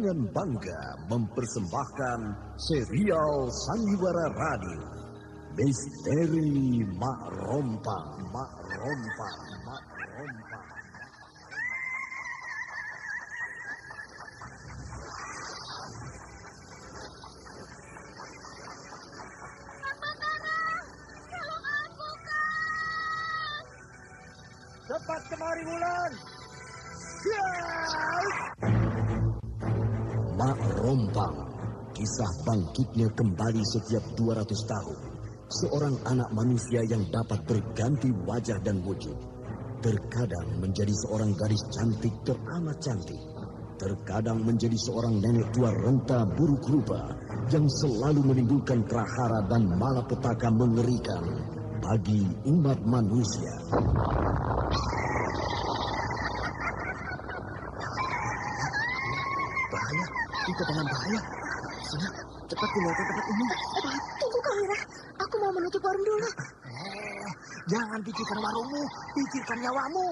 dengan bangga mempersembahkan serial Sandiwara Radio Misteri Mak Rompang. Cepat kemari, Wulan. Mak Rompang, kisah bangkitnya kembali setiap 200 tahun. Seorang anak manusia yang dapat berganti wajah dan wujud. Terkadang menjadi seorang gadis cantik teramat cantik. Terkadang menjadi seorang nenek tua renta buruk rupa yang selalu menimbulkan prahara dan malapetaka mengerikan bagi umat manusia. Bahaya, itu dengan bahaya. Sini, cepat tinggalkan tempat ini. Tunggu Kahira, aku mau menutup warung dulu. Jangan pikirkan warungmu, pikirkan nyawamu.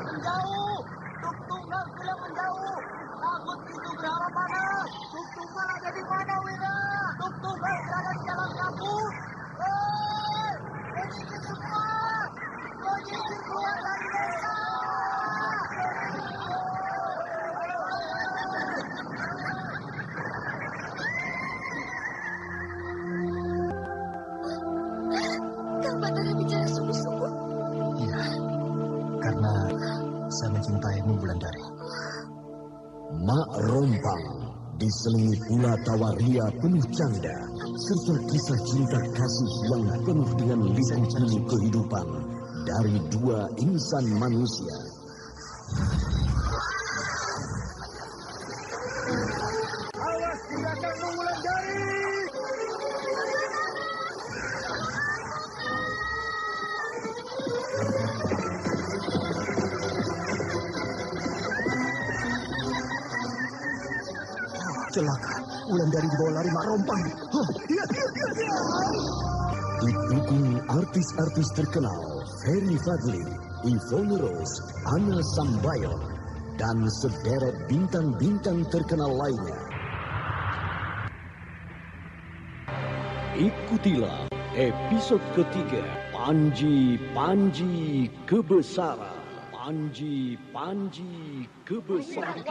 Menjauh, Tuk Tunggal sudah menjauh. Takut itu berapa mana? Tuk Tunggal ada di mana, Wira? Tuk Tunggal berada di dalam kabut. Menyingkir semua, menyingkir keluar dari desa. Kang Batara bicara sungguh-sungguh. Iya, karena saya mencintaimu, Wulandari. Mak Rompang diselingi pula tawaria penuh canda serta kisah cinta kasih yang penuh dengan liku-liku kehidupan dari dua insan manusia. Awas di belakangmu, Wulandari! Celaka, Wulandari dibawa lari Mak Rompang. Didukung artis-artis terkenal Ferry Fadli, Yvonne Rose, Anna Sambayon, dan sederet bintang-bintang terkenal lainnya. Ikutilah episode ketiga Panji Kebesaran. Panji Kebesaran.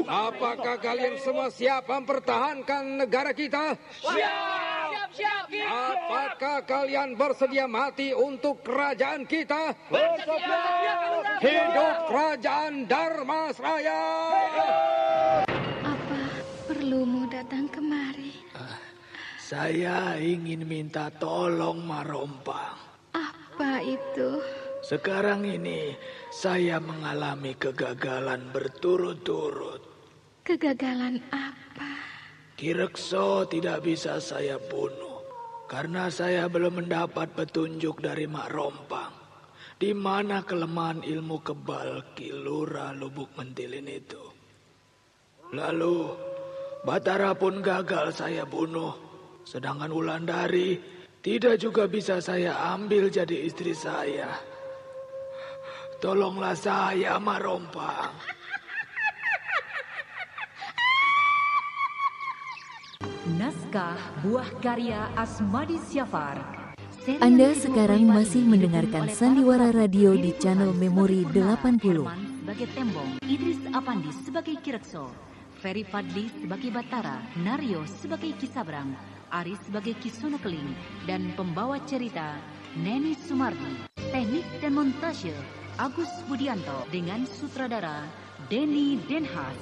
Apakah kalian semua siap mempertahankan negara kita? Siap. Apakah kalian bersedia mati untuk kerajaan kita? Bersedia. Hidup kerajaan Dharmasraya! Apa perlumu datang kemari? Saya ingin minta tolong Mak Rompang. Apa itu? Sekarang ini saya mengalami kegagalan berturut-turut. Kegagalan apa? Ki Rekso tidak bisa saya bunuh karena saya belum mendapat petunjuk dari Mak Rompang. Di mana kelemahan ilmu kebal Ki Lura Lubuk Mentilin itu. Lalu Batara pun gagal saya bunuh. Sedangkan Wulandari tidak juga bisa saya ambil jadi istri saya. Tolonglah saya, Mak Rompang. Naskah buah karya Asmadi Syafar. Anda sekarang masih mendengarkan Sandiwara Radio di channel Memori 80. Sebagai Tembong, Idris Apandi sebagai Ki Rekso, Ferry Fadli sebagai Batara, Naryo sebagai Ki Sabrang, Aris sebagai Ki Sonokeling, dan pembawa cerita Neni Sumardi. Teknik dan montase Agus Budianto dengan sutradara Denny Denhas.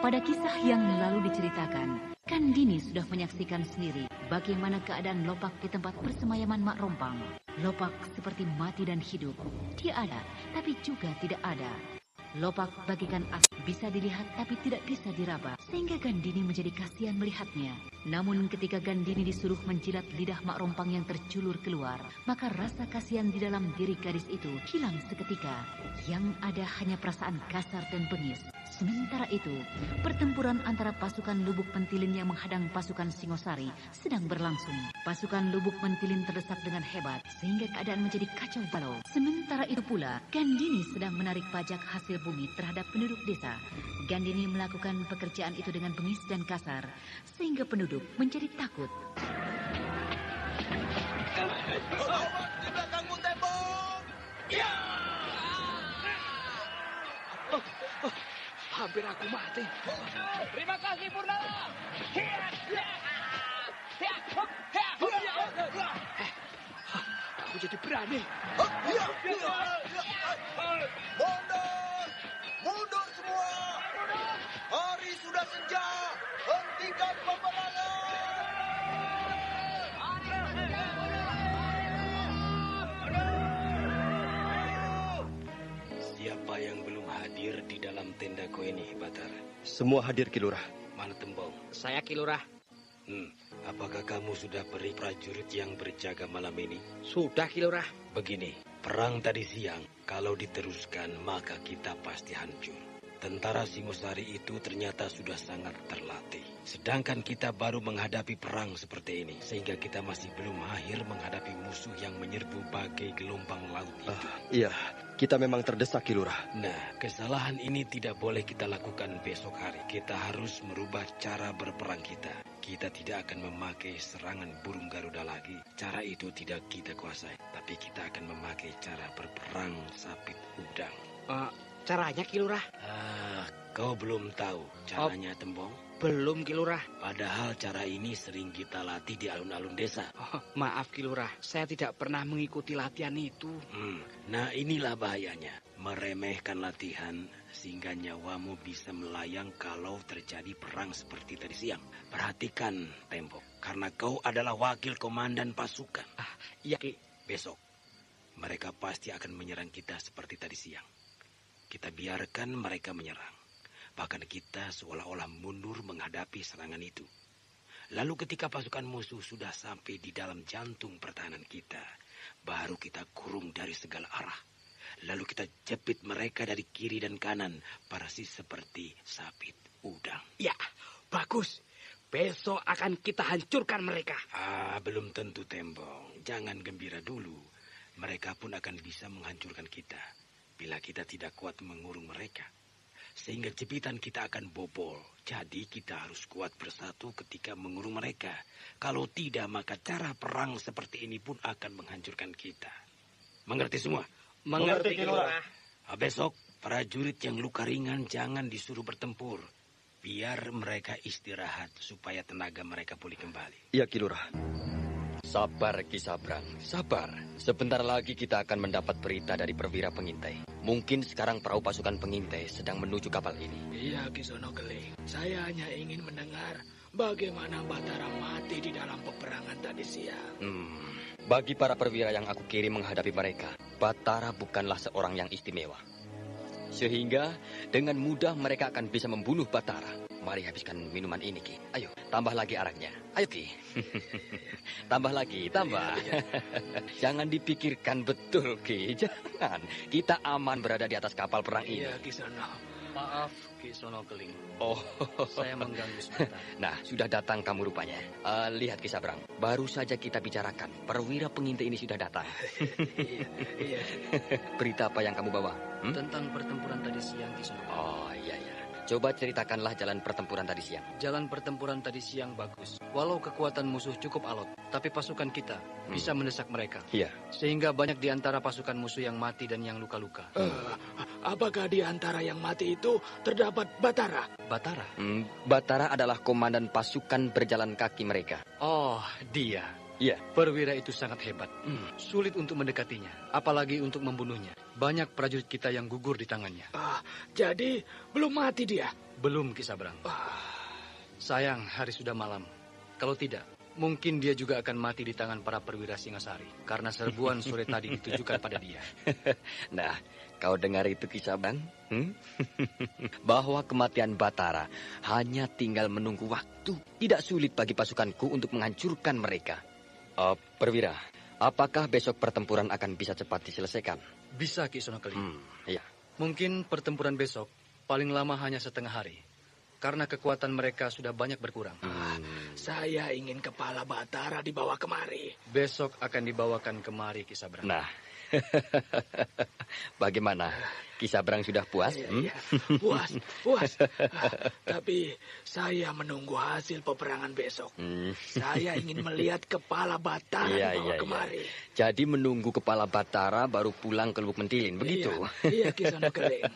Pada kisah yang lalu diceritakan, Kandini sudah menyaksikan sendiri bagaimana keadaan Lopak di tempat persemayaman Mak Rompang. Lopak seperti mati dan hidup. Dia ada, tapi juga tidak ada. Lopak bagikan as bisa dilihat tapi tidak bisa diraba, sehingga Gandini menjadi kasihan melihatnya. Namun ketika Gandini disuruh menjilat lidah Mak Rompang yang terculur keluar, maka rasa kasihan di dalam diri gadis itu hilang seketika. Yang ada hanya perasaan kasar dan bengis. Sementara itu, pertempuran antara pasukan Lubuk Pentilin yang menghadang pasukan Singosari sedang berlangsung. Pasukan Lubuk Pentilin terdesak dengan hebat sehingga keadaan menjadi kacau balau. Sementara itu pula, Gandini sedang menarik pajak hasil bumi terhadap penduduk desa. Gandini melakukan pekerjaan itu dengan bengis dan kasar sehingga penduduk menjadi takut. Awas di belakangmu, tembok! Ya! Hampir aku mati. Terima kasih, Purnama! Aku jadi berani. Mundur! Mundur semua! Hari sudah senja! Hentikan peperangan! Siapa yang belum hadir di dalam tendaku ini, Batar? Semua hadir, Ki Lurah. Mana Tembong? Saya Ki Lurah. Apakah kamu sudah beri prajurit yang berjaga malam ini? Sudah Ki Lurah. Begini, perang tadi siang, kalau diteruskan maka kita pasti hancur. Tentara Singosari itu ternyata sudah sangat terlatih. Sedangkan kita baru menghadapi perang seperti ini, sehingga kita masih belum mahir menghadapi musuh yang menyerbu bagai gelombang laut itu. Iya, kita memang terdesak, Ki Lurah. Nah, kesalahan ini tidak boleh kita lakukan besok hari. Kita harus merubah cara berperang kita. Kita tidak akan memakai serangan burung Garuda lagi. Cara itu tidak kita kuasai. Tapi kita akan memakai cara berperang sapit udang. Caranya Ki Lurah? Kau belum tahu caranya, Tembong? Belum Ki Lurah. Padahal cara ini sering kita latih di alun-alun desa. Maaf Ki Lurah, saya tidak pernah mengikuti latihan itu. Nah, inilah bahayanya. Meremehkan latihan sehingga nyawamu bisa melayang kalau terjadi perang seperti tadi siang. Perhatikan, Tembok, karena kau adalah wakil komandan pasukan. Iya Ki. Besok, mereka pasti akan menyerang kita seperti tadi siang. Kita biarkan mereka menyerang. Bahkan kita seolah-olah mundur menghadapi serangan itu. Lalu ketika pasukan musuh sudah sampai di dalam jantung pertahanan kita, baru kita kurung dari segala arah. Lalu kita jepit mereka dari kiri dan kanan, persis seperti sapit udang. Ya, bagus. Besok akan kita hancurkan mereka. Belum tentu, Tembong. Jangan gembira dulu. Mereka pun akan bisa menghancurkan kita bila kita tidak kuat mengurung mereka. Sehingga jepitan kita akan bobol. Jadi kita harus kuat bersatu ketika mengurung mereka. Kalau tidak, maka cara perang seperti ini pun akan menghancurkan kita. Mengerti semua? Mengerti Ki Lurah. Besok, prajurit yang luka ringan jangan disuruh bertempur. Biar mereka istirahat supaya tenaga mereka pulih kembali. Iya, Ki Lurah. Sabar, Ki Sabrang. Sabar. Sebentar lagi kita akan mendapat berita dari perwira pengintai. Mungkin sekarang perahu pasukan pengintai sedang menuju kapal ini. Iya, Ki Sonokeling. Saya hanya ingin mendengar bagaimana Batara mati di dalam peperangan tadi siang. Bagi para perwira yang aku kirim menghadapi mereka, Batara bukanlah seorang yang istimewa. Sehingga dengan mudah mereka akan bisa membunuh Batara. Mari habiskan minuman ini, Ki. Ayo, tambah lagi araknya. Ayo, Ki. Tambah lagi, tambah. Jangan dipikirkan betul, Ki. Jangan. Kita aman berada di atas kapal perang ini. Iya, Ki Sono. Maaf, Ki Sonokeling. Saya mengganggu sebentar. Nah, sudah datang kamu rupanya. Lihat, Ki Sabrang. Baru saja kita bicarakan. Perwira pengintai ini sudah datang. Iya. Berita apa yang kamu bawa? Tentang pertempuran tadi siang, Ki Sono. Oh, iya. Coba ceritakanlah jalan pertempuran tadi siang. Jalan pertempuran tadi siang bagus. Walau kekuatan musuh cukup alot, tapi pasukan kita bisa mendesak mereka. Iya. Sehingga banyak di antara pasukan musuh yang mati dan yang luka-luka. Apakah di antara yang mati itu terdapat Batara? Batara? Batara adalah komandan pasukan berjalan kaki mereka. Oh, dia. Iya. Perwira itu sangat hebat. Sulit untuk mendekatinya, apalagi untuk membunuhnya. Banyak prajurit kita yang gugur di tangannya. Jadi belum mati dia? Belum, Ki Sabrang. Sayang, hari sudah malam. Kalau tidak, mungkin dia juga akan mati di tangan para perwira Singasari. Karena serbuan sore tadi ditujukan pada dia. Nah, kau dengar itu, Ki Sabrang? Bahwa kematian Batara hanya tinggal menunggu waktu. Tidak sulit bagi pasukanku untuk menghancurkan mereka. Perwira, apakah besok pertempuran akan bisa cepat diselesaikan? Bisa, Ki Sonokeling. Iya. Mungkin pertempuran besok Paling lama hanya setengah hari. Karena kekuatan mereka sudah banyak berkurang. Saya ingin kepala Batara dibawa kemari. Besok akan dibawakan kemari, Kisabrang. Nah, bagaimana? Kisabrang sudah puas? Iya, puas. Tapi saya menunggu hasil peperangan besok. Saya ingin melihat kepala Batara dibawa kemari. Jadi menunggu kepala Batara baru pulang ke Lubuk Mentilin, begitu? Iya, Kisono Keling.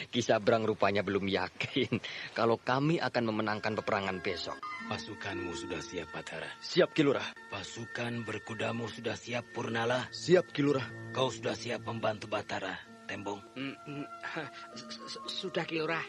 Kisabrang rupanya belum yakin kalau kami akan memenangkan peperangan besok. Pasukanmu sudah siap, Batara? Siap, Ki Lurah. Pasukan berkudamu sudah siap, Purnala? Siap, Ki Lurah. Kau sudah siap membantu Batara, Tembong? Sudah, Ki Lurah.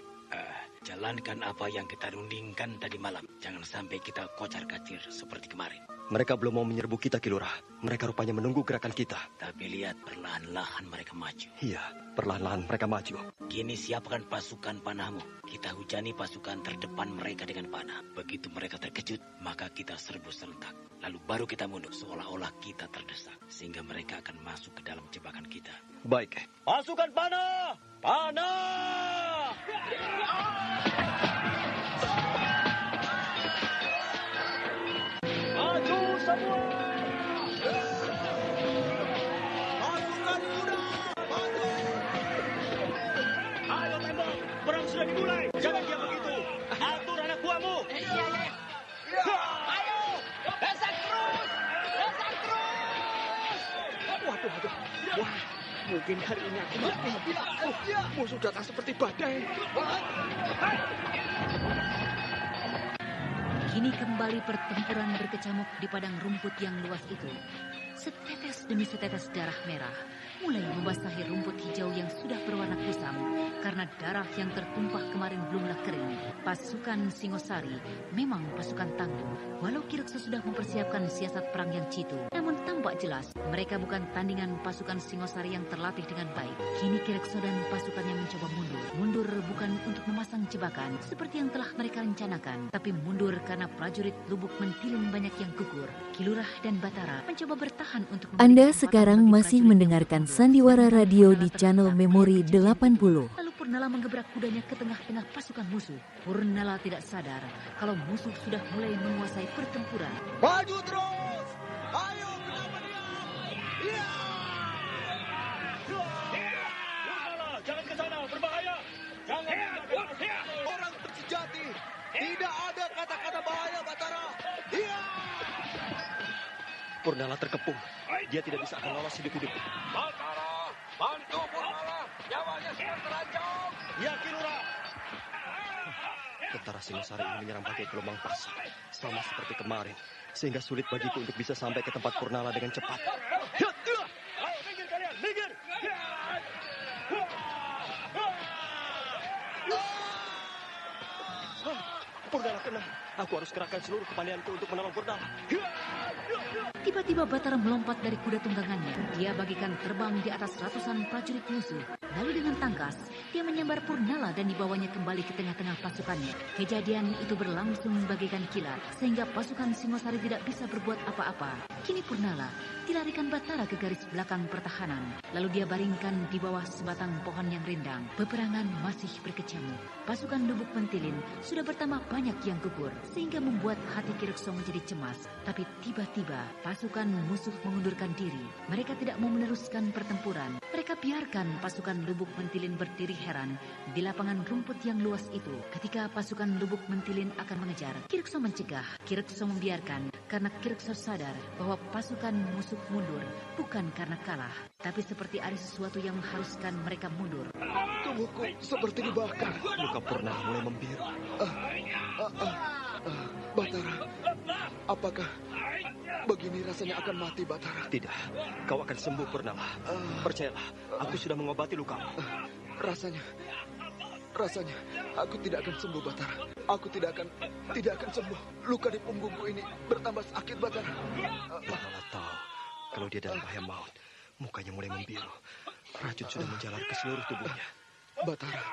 Jalankan apa yang kita rundingkan tadi malam. Jangan sampai kita kocar-kacir seperti kemarin. Mereka belum mau menyerbu kita, Ki Lurah. Mereka rupanya menunggu gerakan kita. Tapi lihat, perlahan-lahan mereka maju. Iya, perlahan-lahan mereka maju. Kini siapkan pasukan panahmu. Kita hujani pasukan terdepan mereka dengan panah. Begitu mereka terkejut, maka kita serbu serentak. Lalu baru kita mundur, seolah-olah kita terdesak. Sehingga mereka akan masuk ke dalam jebakan kita. Baik. Pasukan panah! Panah! Maju semua! Pasukan kuda, maju! Ayo Tembong, perang sudah dimulai. Jangan diam begitu. Atur anak buahmu. Iya. Ayo, besak terus! Waduh. Wah, mungkin hari ini aku mati. Musuh datang seperti badai. Kini kembali pertempuran berkecamuk di padang rumput yang luas itu. Setetes demi setetes darah merah mulai membasahi rumput hijau yang sudah berwarna kusam karena darah yang tertumpah kemarin belumlah kering. Pasukan Singosari memang pasukan tangguh. Walau Kirekso sudah mempersiapkan siasat perang yang jitu, namun tampak jelas mereka bukan tandingan pasukan Singosari yang terlatih dengan baik. Kini Kirekso dan pasukannya mencoba mundur. Mundur bukan untuk memasang jebakan seperti yang telah mereka rencanakan, tapi mundur karena prajurit Lubuk Mentilin banyak yang gugur. Ki Lurah dan Batara mencoba bertahan untuk... Anda sekarang masih mendengarkan Sandiwara Radio di channel Memori 80. Lalu Purnala menggebrak kudanya ke tengah-tengah pasukan musuh. Purnala tidak sadar kalau musuh sudah mulai menguasai pertempuran. Maju terus! Ayo, kenapa diam? Iya! Jangan ke sana, berbahaya. Jangan Orang bersejati. Tidak ada kata-kata bahaya, Batara. Iya! Purnala terkepung. Dia tidak bisa akan lolos hidup-hidup. Batara, bantu Purnala. Nyawanya sedang terancam. Ya, Ki Lurah. Tentara Singosari ini menyerang bagai gelombang pasang, sama seperti kemarin, sehingga sulit bagiku untuk bisa sampai ke tempat Purnala dengan cepat. Ayo, minggir kalian, minggir! Purnala kena. Aku harus kerahkan seluruh kepandaianku untuk menolong Purnala. Tiba-tiba Batara melompat dari kuda tunggangannya. Dia bagikan terbang di atas ratusan prajurit musuh. Lalu dengan tangkas, dia menyambar Purnala dan dibawanya kembali ke tengah-tengah pasukannya. Kejadian itu berlangsung bagaikan kilat, sehingga pasukan Singosari tidak bisa berbuat apa-apa. Kini Purnala dilarikan Batara ke garis belakang pertahanan. Lalu dia baringkan di bawah sebatang pohon yang rindang. Peperangan masih berkecamuk. Pasukan Lubuk Mentilin sudah bertambah banyak yang gugur, sehingga membuat hati Kirekso menjadi cemas. Tapi tiba-tiba pasukan musuh mengundurkan diri. Mereka tidak mau meneruskan pertempuran. Mereka biarkan pasukan Lubuk Mentilin berdiri heran di lapangan rumput yang luas itu. Ketika pasukan Lubuk Mentilin akan mengejar, Kirekso mencegah. Kirekso membiarkan karena Kirekso sadar bahwa pasukan musuh mundur bukan karena kalah, tapi seperti ada sesuatu yang mengharuskan mereka mundur. Tubuhku seperti dibakar. Luka Purnala mulai membiru. Batara, apakah begini rasanya akan mati, Batara? Tidak, kau akan sembuh, Purnala. Percayalah, aku sudah mengobati lukamu. Rasanya aku tidak akan sembuh, Batara. Aku tidak akan sembuh. Luka di punggungku ini bertambah sakit, Batara. Purnala tahu kalau dia dalam bahaya maut. Mukanya mulai membiru. Racun sudah menjalar ke seluruh tubuhnya. Batara,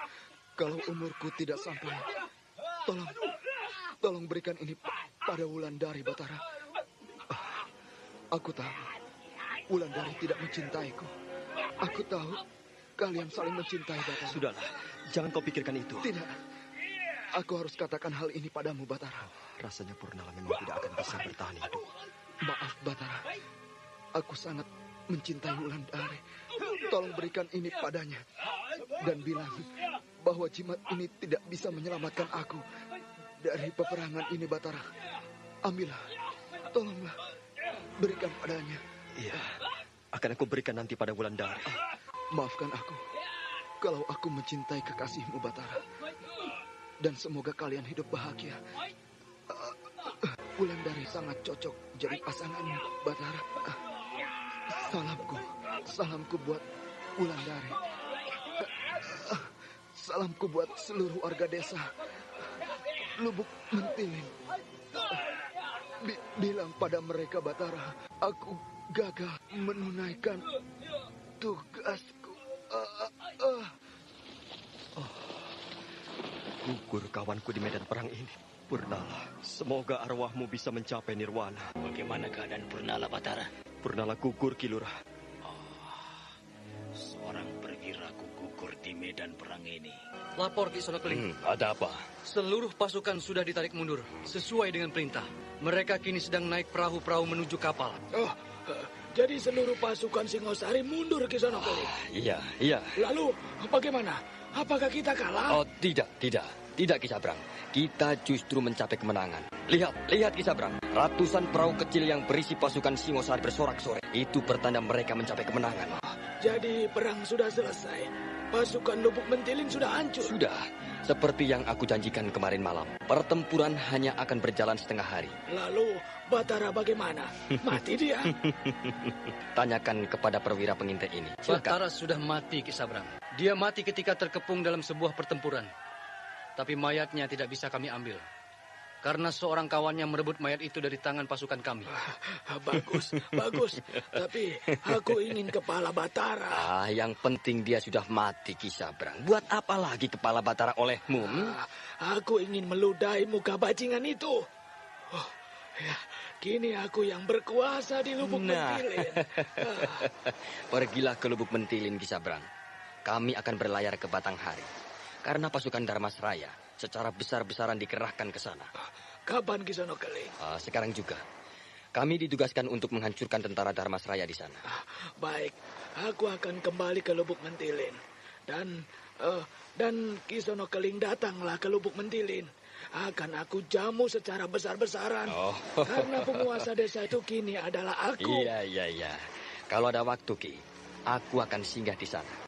kalau umurku tidak sampai, tolong berikan ini pada Wulandari, Batara. Aku tahu Wulandari tidak mencintaiku. Aku tahu kalian saling mencintai, Batara. Sudahlah, Jangan kau pikirkan itu. Tidak. Aku harus katakan hal ini padamu, Batara. Rasanya Purnala memang tidak akan bisa bertahan hidup. Maaf, Batara. Aku sangat mencintai Wulandari. Tolong berikan ini padanya. Dan bilang bahwa jimat ini tidak bisa menyelamatkan aku dari peperangan ini, Batara. Ambillah. Tolonglah. Berikan padanya. Iya. Akan aku berikan nanti pada Wulandari. Maafkan aku kalau aku mencintai kekasihmu, Batara. Dan semoga kalian hidup bahagia. Wulandari sangat cocok jadi pasanganmu, Batara. Salamku buat Wulandari. Salamku buat seluruh warga desa Lubuk Mentilin. Bilang pada mereka, Batara, aku gagal menunaikan tugasku. Gugur kawanku di medan perang ini. Purnala, semoga arwahmu bisa mencapai nirwana. Bagaimana keadaan Purnala, Batara? Purnala gugur, Kilurah. Seorang perwiraku gugur di medan perang ini. Lapor Ki Sono Keling. Ada apa? Seluruh pasukan sudah ditarik mundur sesuai dengan perintah. Mereka kini sedang naik perahu-perahu menuju kapal. Jadi seluruh pasukan Singosari mundur Ki Sono Keling. Iya. Lalu bagaimana? Apakah kita kalah? Oh, tidak, Ki Sabrang. Kita justru mencapai kemenangan. Lihat Ki Sabrang. Ratusan perahu kecil yang berisi pasukan Singosari bersorak-sorai. Itu pertanda mereka mencapai kemenangan. Jadi perang sudah selesai. Pasukan Lubuk Mentilin sudah hancur. Sudah. Seperti yang aku janjikan kemarin malam. Pertempuran hanya akan berjalan setengah hari. Lalu Batara bagaimana? Mati dia? Tanyakan kepada perwira pengintai ini. Silakan. Batara sudah mati, Ki Sabrang. Dia mati ketika terkepung dalam sebuah pertempuran. Tapi mayatnya tidak bisa kami ambil. Karena seorang kawannya merebut mayat itu dari tangan pasukan kami. Bagus. Tapi aku ingin kepala Batara. Yang penting dia sudah mati, Ki Sabrang. Buat apa lagi kepala Batara olehmu? Aku ingin meludahi muka bajingan itu. Kini aku yang berkuasa di Lubuk Mentilin. Pergilah ke Lubuk Mentilin, Ki Sabrang. Kami akan berlayar ke Batanghari. Karena pasukan Dharmasraya secara besar-besaran dikerahkan ke sana. Kapan Ki Sono Keling? Sekarang juga. Kami ditugaskan untuk menghancurkan tentara Dharmasraya di sana. Baik, aku akan kembali ke Lubuk Mentilin. Dan Ki Sono Keling datanglah ke Lubuk Mentilin. Akan aku jamu secara besar-besaran. Karena penguasa desa itu kini adalah aku. Iya. Kalau ada waktu, Ki, aku akan singgah di sana.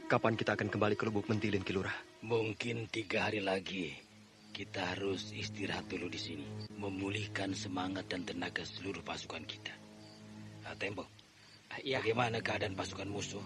Kapan kita akan kembali ke Lubuk Mentilin, Kilurah? Mungkin 3 hari lagi. Kita harus istirahat dulu di sini. Memulihkan semangat dan tenaga seluruh pasukan kita. Tempo, bagaimana keadaan pasukan musuh?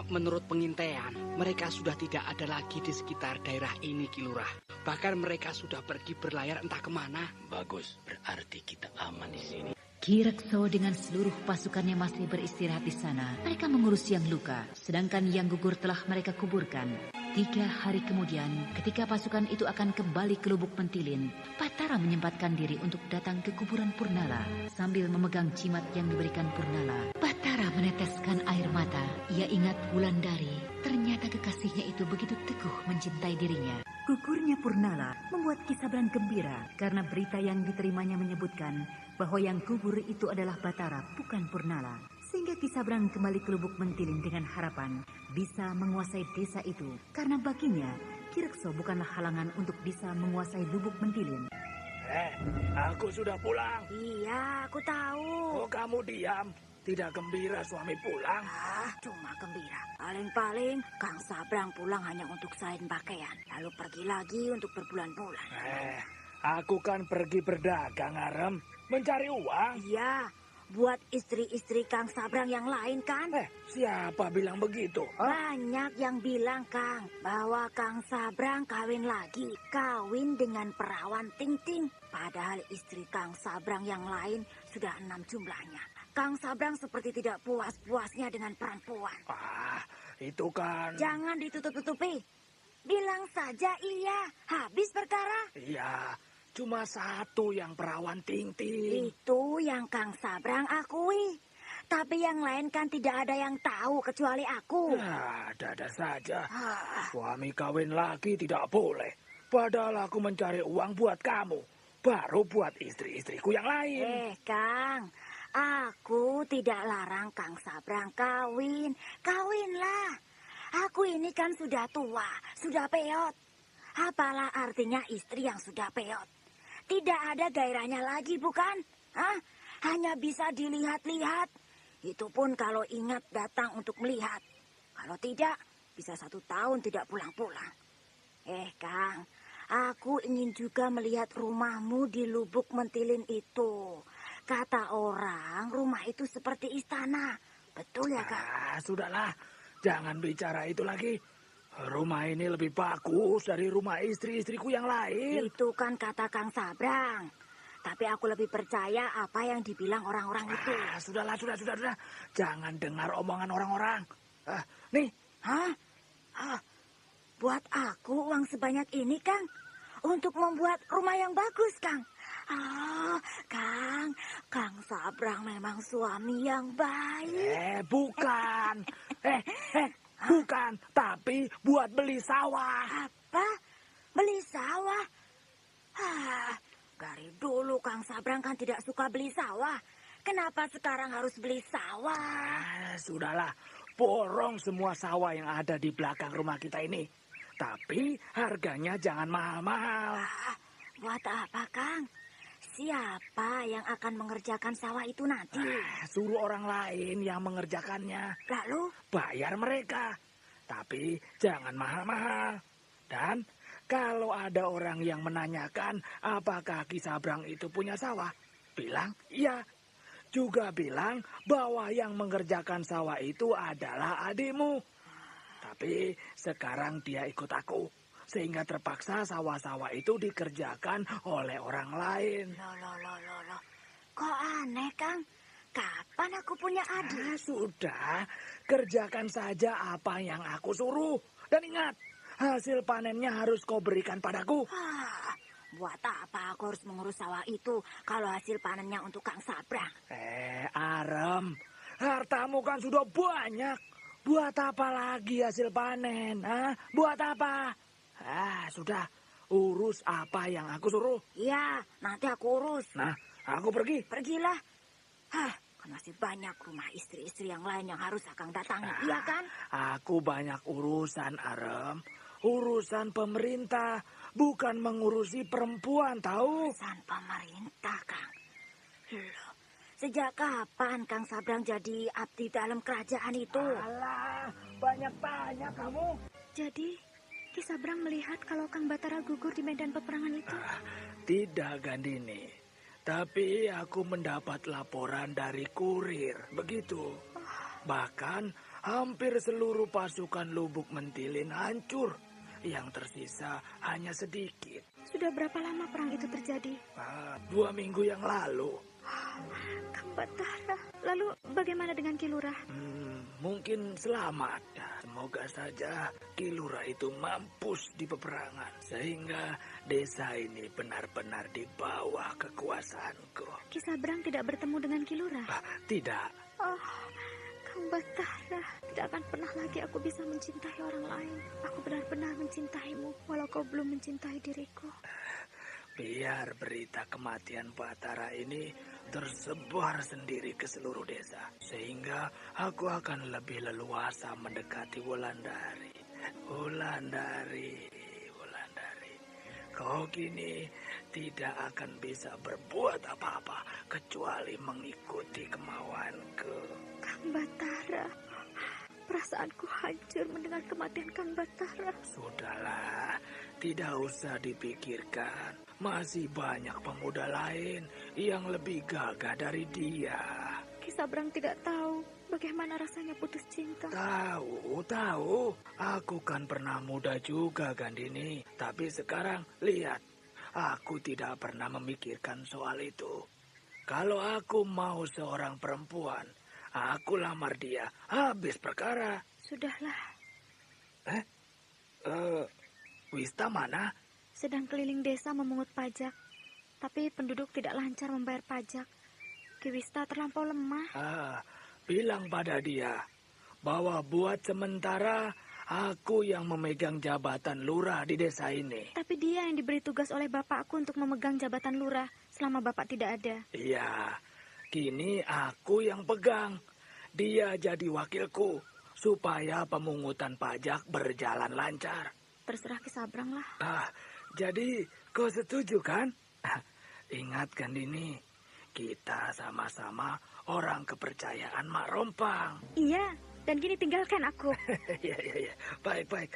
Menurut pengintaian, mereka sudah tidak ada lagi di sekitar daerah ini, Kilurah. Bahkan mereka sudah pergi berlayar entah kemana. Bagus, berarti kita aman di sini. Ki Rekso dengan seluruh pasukannya masih beristirahat di sana. Mereka mengurus yang luka, sedangkan yang gugur telah mereka kuburkan. 3 hari kemudian, ketika pasukan itu akan kembali ke Lubuk Mentilin, Batara menyempatkan diri untuk datang ke kuburan Purnala. Sambil memegang jimat yang diberikan Purnala, Batara meneteskan air mata. Ia ingat Wulandari. Ternyata kekasihnya itu begitu teguh mencintai dirinya. Gugurnya Purnala membuat Ki Sabrang gembira karena berita yang diterimanya menyebutkan bahwa yang gugur itu adalah Batara, bukan Purnala. Sehingga Ki Sabrang kembali ke Lubuk Mentilin dengan harapan bisa menguasai desa itu. Karena baginya, Ki Rekso bukanlah halangan untuk bisa menguasai Lubuk Mentilin. Aku sudah pulang. Iya, aku tahu. Kok kamu diam? Tidak gembira suami pulang? Cuma gembira. Paling-paling Kang Sabrang pulang hanya untuk selain pakaian. Lalu pergi lagi untuk berbulan-bulan. Aku kan pergi berdagang, Arem. Mencari uang. Iya, buat istri-istri Kang Sabrang yang lain kan? Siapa bilang begitu? Banyak yang bilang, Kang, bahwa Kang Sabrang kawin lagi. Kawin dengan perawan Ting-Ting. Padahal istri Kang Sabrang yang lain sudah 6 jumlahnya. Kang Sabrang seperti tidak puas-puasnya dengan perempuan. Itu kan... Jangan ditutup-tutupi. Bilang saja iya, habis perkara. Iya, cuma 1 yang perawan Ting-Ting. Itu yang Kang Sabrang akui. Tapi yang lain kan tidak ada yang tahu kecuali aku. Ya, ada saja. Suami kawin lagi tidak boleh. Padahal aku mencari uang buat kamu. Baru buat istri-istriku yang lain. Kang, aku tidak larang Kang Sabrang kawin. Kawinlah. Aku ini kan sudah tua, sudah peot. Apalah artinya istri yang sudah peot? Tidak ada gairahnya lagi, bukan? Hanya bisa dilihat-lihat. Itu pun kalau ingat datang untuk melihat. Kalau tidak, bisa 1 tahun tidak pulang-pulang. Kang, aku ingin juga melihat rumahmu di Lubuk Mentilin itu. Kata orang, rumah itu seperti istana. Betul ya, Kang? Sudahlah, jangan bicara itu lagi. Rumah ini lebih bagus dari rumah istri-istriku yang lain. Itu kan kata Kang Sabrang. Tapi aku lebih percaya apa yang dibilang orang-orang itu. Sudahlah. Jangan dengar omongan orang-orang. Nih. Buat aku uang sebanyak ini, Kang. Untuk membuat rumah yang bagus, Kang. Kang Sabrang memang suami yang baik. Bukan. Bukan, tapi buat beli sawah. Apa? Beli sawah? Dari dulu Kang Sabrang kan tidak suka beli sawah. Kenapa sekarang harus beli sawah? Sudahlah, borong semua sawah yang ada di belakang rumah kita ini. Tapi harganya jangan mahal-mahal. Buat apa, Kang? Siapa yang akan mengerjakan sawah itu nanti? Suruh orang lain yang mengerjakannya. Lalu? Bayar mereka. Tapi jangan mahal-mahal. Dan kalau ada orang yang menanyakan apakah Ki Sabrang itu punya sawah, bilang iya. Juga bilang bahwa yang mengerjakan sawah itu adalah adikmu. Tapi sekarang dia ikut aku. Sehingga terpaksa sawah-sawah itu dikerjakan oleh orang lain. Loh. Kok aneh, Kang? Kapan aku punya adik? Sudah, kerjakan saja apa yang aku suruh. Dan ingat, hasil panennya harus kau berikan padaku. Buat apa aku harus mengurus sawah itu kalau hasil panennya untuk Kang Sabrang? Arem, hartamu kan sudah banyak. Buat apa lagi hasil panen? Buat apa? Sudah, urus apa yang aku suruh. Iya, nanti aku urus. Nah, aku pergi. Pergilah. Kan masih banyak rumah istri-istri yang lain yang harus Akang datangi, iya kan? Aku banyak urusan, Arem. Urusan pemerintah, bukan mengurusi perempuan, tahu? Urusan pemerintah, Kang. Loh, sejak kapan Kang Sabrang jadi abdi dalam kerajaan itu? Alah, banyak-banyak kamu. Jadi, Ki Sabrang melihat kalau Kang Batara gugur di medan peperangan itu? Tidak, Gandini. Tapi aku mendapat laporan dari kurir, begitu. Bahkan hampir seluruh pasukan Lubuk Mentilin hancur. Yang tersisa hanya sedikit. Sudah berapa lama perang itu terjadi? 2 minggu yang lalu. Kang Batara, lalu bagaimana dengan Ki Lurah? Mungkin selamat. Semoga saja Ki Lurah itu mampus di peperangan. Sehingga desa ini benar-benar di bawah kekuasaanku. Ki Sabrang tidak bertemu dengan Ki Lurah? Tidak. Kang Batara, tidak akan pernah lagi aku bisa mencintai orang lain. Aku benar-benar mencintaimu, walau kau belum mencintai diriku. Biar berita kematian Batara ini tersebar sendiri ke seluruh desa. Sehingga aku akan lebih leluasa mendekati Wulandari. Wulandari. Kau kini tidak akan bisa berbuat apa-apa kecuali mengikuti kemauanku. Kang Batara, perasaanku hancur mendengar kematian Kang Batara. Sudahlah, tidak usah dipikirkan. Masih banyak pemuda lain yang lebih gagah dari dia. Ki Sabrang tidak tahu bagaimana rasanya putus cinta. Tahu. Aku kan pernah muda juga, Gandini. Tapi sekarang, lihat. Aku tidak pernah memikirkan soal itu. Kalau aku mau seorang perempuan, aku lamar dia. Habis perkara. Sudahlah. Wista mana? Sedang keliling desa memungut pajak. Tapi penduduk tidak lancar membayar pajak. Ki Wista terlampau lemah. bilang pada dia bahwa buat sementara aku yang memegang jabatan lurah di desa ini. Tapi dia yang diberi tugas oleh bapakku untuk memegang jabatan lurah selama bapak tidak ada. Iya, kini aku yang pegang. Dia jadi wakilku supaya pemungutan pajak berjalan lancar. Terserah Ki Sabrang lah. Jadi kau setuju kan? Ingat kan ini, kita sama-sama orang kepercayaan Mak Rompang. Iya, dan kini tinggalkan aku. Iya. Baik.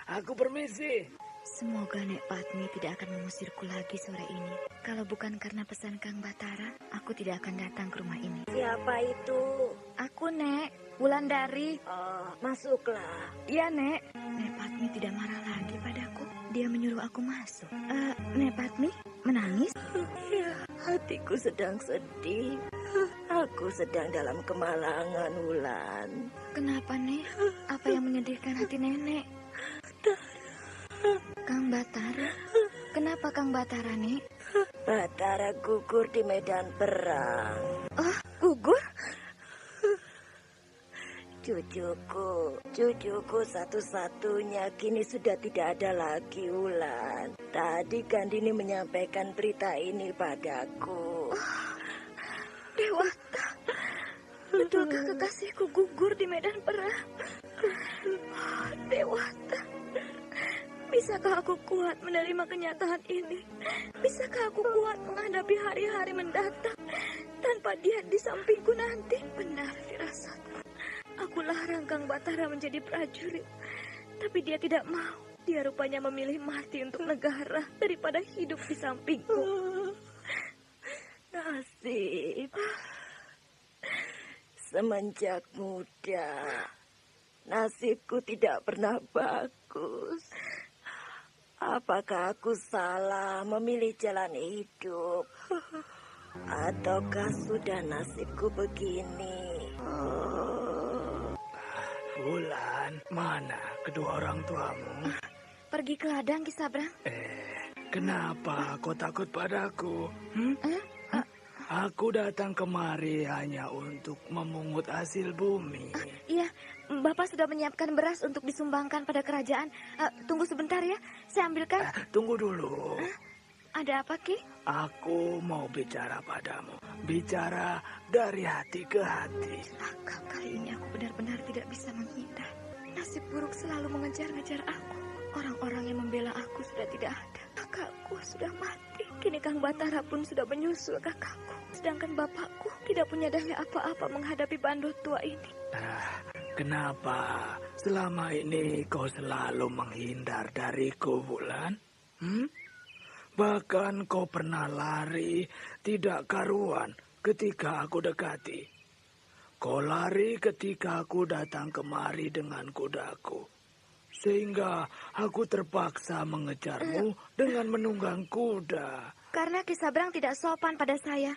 Aku permisi. Semoga Nek Patmi tidak akan mengusirku lagi sore ini. Kalau bukan karena pesan Kang Batara, aku tidak akan datang ke rumah ini. Siapa itu? Aku, Nek. Wulandari. Oh, masuklah. Iya, Nek. Nek Patmi tidak marah lagi padaku. Dia menyuruh aku masuk. Nek Patmi, menangis? Ya, hatiku sedang sedih. Aku sedang dalam kemalangan, Wulan. Kenapa, Nek? Apa yang menyedihkan hati Nenek? Kang Batara? Kenapa Kang Batara, Nek? Batara gugur di medan perang. Oh, gugur? Cucuku satu-satunya kini sudah tidak ada lagi, Wulan. Tadi Gandini menyampaikan berita ini padaku. Dewata, betulkah kekasihku gugur di medan perang? Dewata, bisakah aku kuat menerima kenyataan ini? Bisakah aku kuat menghadapi hari-hari mendatang tanpa dia di sampingku nanti? Benar firasatku. Aku larang Kang Batara menjadi prajurit, tapi dia tidak mau. Dia rupanya memilih mati untuk negara daripada hidup di sampingku. Nasib. Semenjak muda, nasibku tidak pernah bagus. Apakah aku salah memilih jalan hidup? Ataukah sudah nasibku begini? Wulan, mana kedua orang tuamu? Pergi ke ladang, Ki Sabrang. Kenapa kau takut padaku? Aku datang kemari hanya untuk memungut hasil bumi. Iya, Bapak sudah menyiapkan beras untuk disumbangkan pada kerajaan. Tunggu sebentar ya, saya ambilkan. Tunggu dulu. Ada apa, Ki? Aku mau bicara padamu. Bicara dari hati ke hati. Celaka, kali ini aku benar-benar tidak bisa menghindar. Nasib buruk selalu mengejar-ngejar aku. Orang-orang yang membela aku sudah tidak ada. Kakakku sudah mati. Kini Kang Batara pun sudah menyusul kakakku. Sedangkan bapakku tidak punya daya apa-apa menghadapi bandot tua ini. Kenapa selama ini kau selalu menghindar dariku, Wulan? Bahkan kau pernah lari tidak karuan ketika aku dekati. Kau lari ketika aku datang kemari dengan kudaku. Sehingga aku terpaksa mengejarmu dengan menunggang kuda. Karena Ki Sabrang tidak sopan pada saya.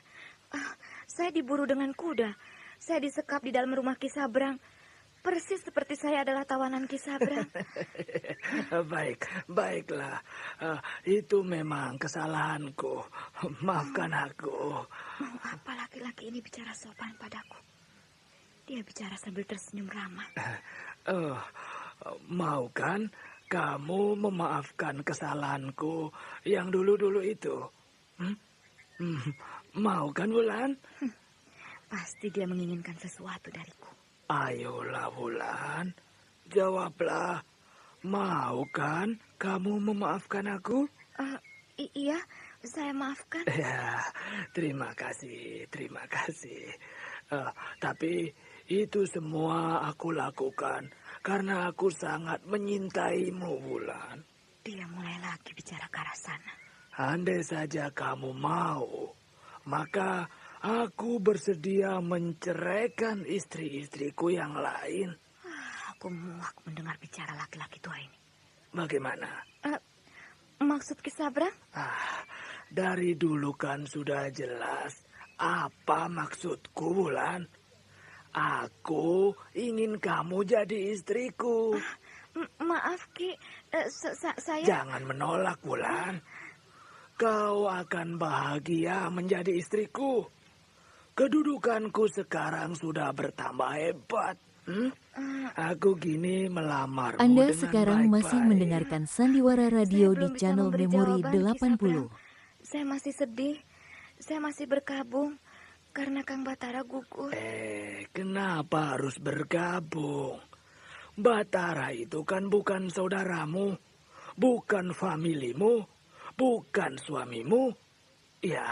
Saya diburu dengan kuda. Saya disekap di dalam rumah Ki Sabrang. Persis seperti saya adalah tawanan Ki Sabrang. Baiklah. Itu memang kesalahanku. Maafkan aku. Mau apa laki-laki ini bicara sopan padaku? Dia bicara sambil tersenyum ramah. Mau kan kamu memaafkan kesalahanku yang dulu-dulu itu? Mau kan, Wulan? Pasti dia menginginkan sesuatu dariku. Ayolah, Wulan. Jawablah. Mau kan kamu memaafkan aku? Iya, saya maafkan. Ya, terima kasih. Tapi itu semua aku lakukan karena aku sangat menyintaimu, Wulan. Dia mulai lagi bicara ke arah sana. Andai saja kamu mau, maka aku bersedia menceraikan istri-istriku yang lain. Aku muak mendengar bicara laki-laki tua ini. Bagaimana? Maksud Ki Sabrang? Dari dulu kan sudah jelas apa maksudku, Wulan. Aku ingin kamu jadi istriku. Maaf, Ki. Saya... Jangan menolak, Wulan. Kau akan bahagia menjadi istriku. Kedudukanku sekarang sudah bertambah hebat. Aku gini melamar. Anda sekarang masih mendengarkan Sandiwara Radio di channel Memori 80. Saya masih sedih. Saya masih berkabung karena Kang Batara gugur. Kenapa harus bergabung? Batara itu kan bukan saudaramu, bukan familimu, bukan suamimu. Ya,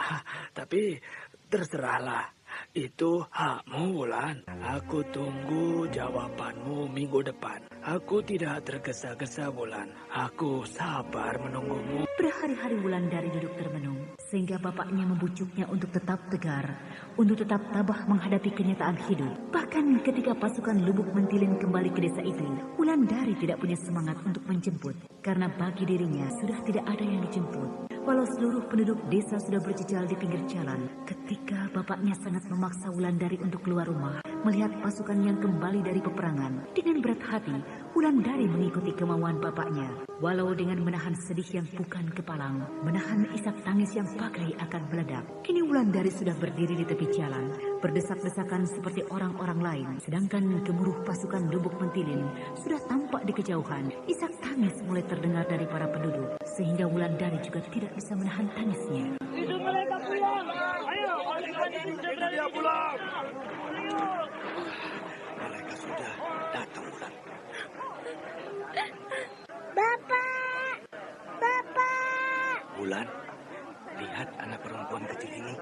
tapi terserahlah. Itu hakmu, Wulan. Aku tunggu jawabanmu minggu depan. Aku tidak tergesa-gesa, Wulan. Aku sabar menunggumu. Berhari-hari Wulandari duduk termenung, sehingga bapaknya membujuknya untuk tetap tegar, untuk tetap tabah menghadapi kenyataan hidup. Bahkan ketika pasukan Lubuk Mentilin kembali ke desa itu, Wulandari tidak punya semangat untuk menjemput, karena bagi dirinya sudah tidak ada yang dijemput. Walau seluruh penduduk desa sudah berjejal di pinggir jalan, ketika bapaknya sangat memaksa Wulandari untuk keluar rumah, melihat pasukan yang kembali dari peperangan. Dengan berat hati, Wulandari mengikuti kemauan bapaknya. Walau dengan menahan sedih yang bukan kepalang, menahan isak tangis yang bagai akan meledak. Kini Wulandari sudah berdiri di tepi jalan, berdesak-desakan seperti orang-orang lain. Sedangkan gemuruh pasukan Lubuk Mentilin sudah tampak di kejauhan. Isak tangis mulai terdengar dari para penduduk, sehingga Wulandari juga tidak bisa menahan tangisnya. Itu mereka pulang. Ayo, itu dia pulang. Mereka sudah datang, Wulan. Bapak! Bapak! Wulan, lihat anak perempuan kecil ini.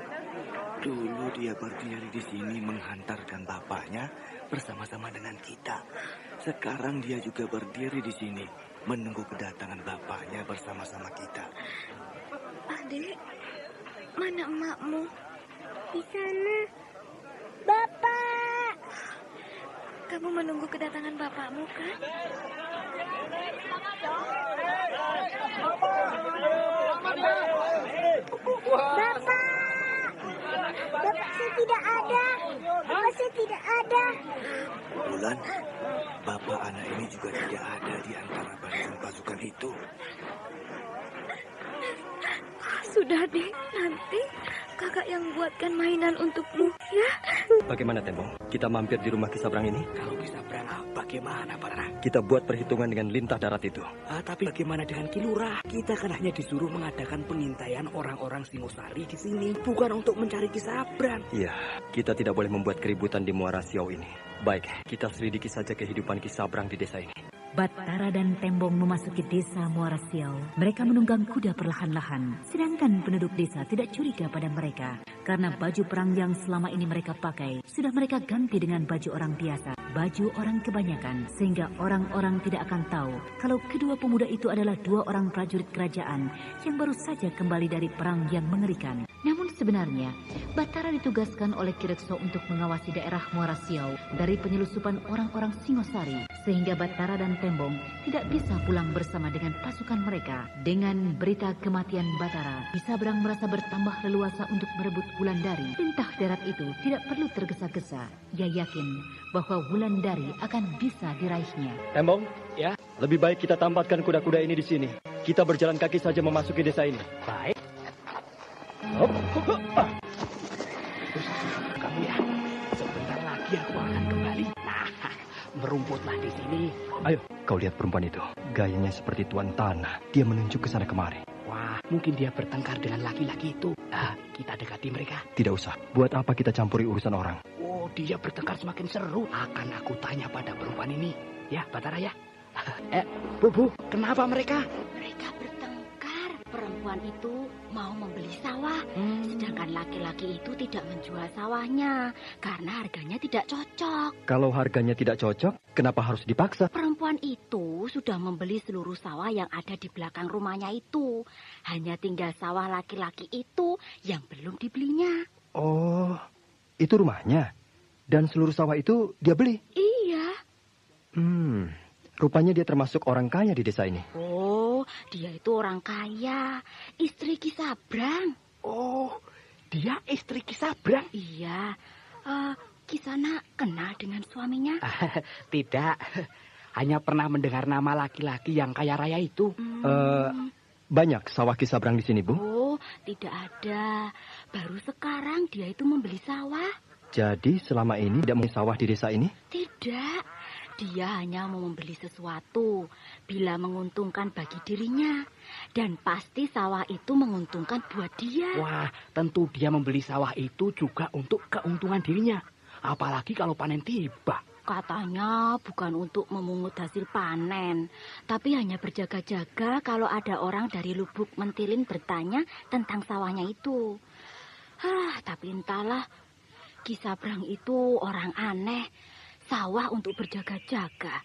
Dulu dia berdiri di sini menghantarkan bapaknya bersama-sama dengan kita. Sekarang dia juga berdiri di sini menunggu kedatangan bapaknya bersama-sama kita. Adik, mana emakmu? Di sana. Bapak! Kamu menunggu kedatangan bapakmu, kan? Bapak! Bapak saya tidak ada. Bapak saya tidak ada. Wulan, bapak anak ini juga tidak ada di antara barisan pasukan itu. Sudah deh, nanti kakak yang buatkan mainan untukmu, ya? Bagaimana, Tembong? Kita mampir di rumah Kisabrang ini? Kalau Kisabrang, bagaimana, Batara? Kita buat perhitungan dengan lintah darat itu. Tapi bagaimana dengan Kilurah? Kita kan hanya disuruh mengadakan pengintaian orang-orang Singosari di sini, bukan untuk mencari Kisabrang. Iya, kita tidak boleh membuat keributan di Muara Siau ini. Baik, kita selidiki saja kehidupan Kisabrang di desa ini. Batara dan Tembong memasuki desa Muara Siau. Mereka menunggang kuda perlahan-lahan. Sedangkan penduduk desa tidak curiga pada mereka. Karena baju perang yang selama ini mereka pakai, sudah mereka ganti dengan baju orang biasa. Baju orang kebanyakan. Sehingga orang-orang tidak akan tahu kalau kedua pemuda itu adalah dua orang prajurit kerajaan yang baru saja kembali dari perang yang mengerikan. Namun sebenarnya, Batara ditugaskan oleh Kirekso untuk mengawasi daerah Muara Siau dari penyelusupan orang-orang Singosari. Sehingga Batara dan Tembong tidak bisa pulang bersama dengan pasukan mereka. Dengan berita kematian Batara, Kisabrang merasa bertambah leluasa untuk merebut Wulandari. Lintah darat itu tidak perlu tergesa-gesa. Ia yakin bahwa Wulandari akan bisa diraihnya. Tembong, ya. Lebih baik kita tampatkan kuda-kuda ini di sini. Kita berjalan kaki saja memasuki desa ini. Baik. Kamu ya, sebentar lagi aku akan kembali. Nah, merumputlah di sini. Ayo, kau lihat perempuan itu. Gayanya seperti tuan tanah. Dia menunjuk ke sana kemari. Wah, mungkin dia bertengkar dengan laki-laki itu. Kita dekati mereka. Tidak usah. Buat apa kita campuri urusan orang? Oh, dia bertengkar semakin seru. Akan aku tanya pada perempuan ini. Ya, Batara ya. Bu, kenapa mereka? Mereka bertengkar. Perempuan itu mau membeli sawah, sedangkan laki-laki itu tidak menjual sawahnya karena harganya tidak cocok. Kalau harganya tidak cocok, kenapa harus dipaksa? Perempuan itu sudah membeli seluruh sawah yang ada di belakang rumahnya itu. Hanya tinggal sawah laki-laki itu yang belum dibelinya. Oh, itu rumahnya. Dan seluruh sawah itu dia beli? Iya. Rupanya dia termasuk orang kaya di desa ini. Oh, dia itu orang kaya. Istri Kisabrang. Oh, dia istri Kisabrang? Iya. Kisana kenal dengan suaminya? Tidak. Hanya pernah mendengar nama laki-laki yang kaya raya itu. Banyak sawah Kisabrang di sini, Bu? Oh, tidak ada. Baru sekarang dia itu membeli sawah. Jadi selama ini tidak membeli sawah di desa ini? Tidak, dia hanya mau membeli sesuatu bila menguntungkan bagi dirinya. Dan pasti sawah itu menguntungkan buat dia. Wah, tentu dia membeli sawah itu juga untuk keuntungan dirinya. Apalagi kalau panen tiba. Katanya bukan untuk memungut hasil panen, tapi hanya berjaga-jaga kalau ada orang dari Lubuk Mentilin bertanya tentang sawahnya itu. Tapi entahlah, Ki Sabrang itu orang aneh. Sawah untuk berjaga-jaga.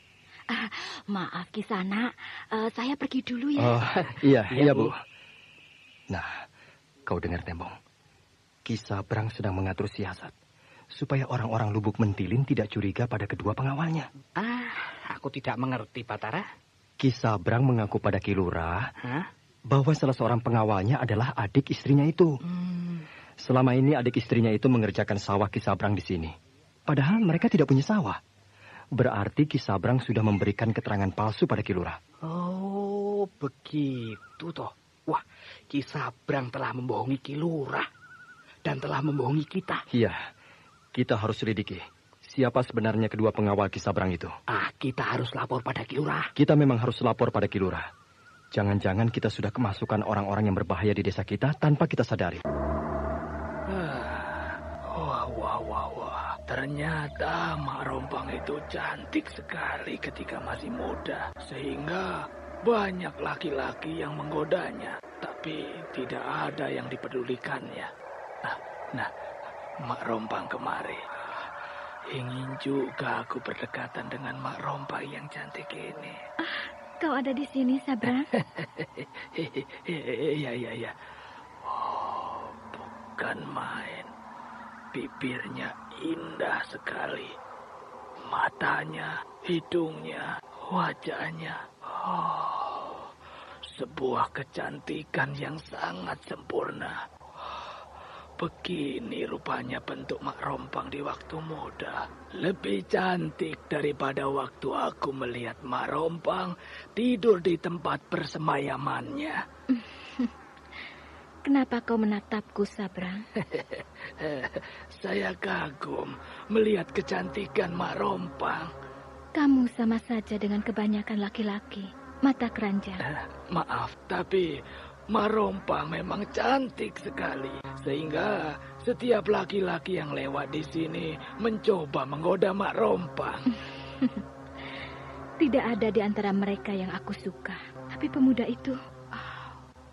Maaf Kisana, saya pergi dulu ya. Oh, iya Bu. Nah, kau dengar Tembong. Ki Sabrang sedang mengatur siasat supaya orang-orang Lubuk Mentilin tidak curiga pada kedua pengawalnya. Aku tidak mengerti, Batara. Ki Sabrang mengaku pada Ki Lurah bahwa salah seorang pengawalnya adalah adik istrinya itu. Selama ini adik istrinya itu mengerjakan sawah Ki Sabrang di sini. Padahal mereka tidak punya sawah. Berarti Ki Sabrang sudah memberikan keterangan palsu pada Ki Lurah. Oh, begitu toh. Wah, Ki Sabrang telah membohongi Ki Lurah dan telah membohongi kita. Iya, kita harus selidiki siapa sebenarnya kedua pengawal Ki Sabrang itu. Kita harus lapor pada Ki Lurah. Kita memang harus lapor pada Ki Lurah. Jangan-jangan kita sudah kemasukan orang-orang yang berbahaya di desa kita tanpa kita sadari. Wah. Ternyata Mak Rompang itu cantik sekali ketika masih muda. Sehingga banyak laki-laki yang menggodanya. Tapi tidak ada yang dipedulikannya. Nah, Mak Rompang kemari. Ingin juga aku berdekatan dengan Mak Rompang yang cantik ini. Kau ada di sini, Sabrang? Iya. Oh, bukan main. Bibirnya indah sekali. Matanya, hidungnya, wajahnya. Oh, sebuah kecantikan yang sangat sempurna. Begini rupanya bentuk Mak Rompang di waktu muda. Lebih cantik daripada waktu aku melihat Mak Rompang tidur di tempat persemayamannya. Kenapa kau menatapku, Sabrang? Saya kagum melihat kecantikan Mak Rompang. Kamu sama saja dengan kebanyakan laki-laki. Mata keranjang. Maaf, tapi Mak Rompang memang cantik sekali. Sehingga setiap laki-laki yang lewat di sini mencoba menggoda Mak Rompang. Tidak ada di antara mereka yang aku suka. Tapi pemuda itu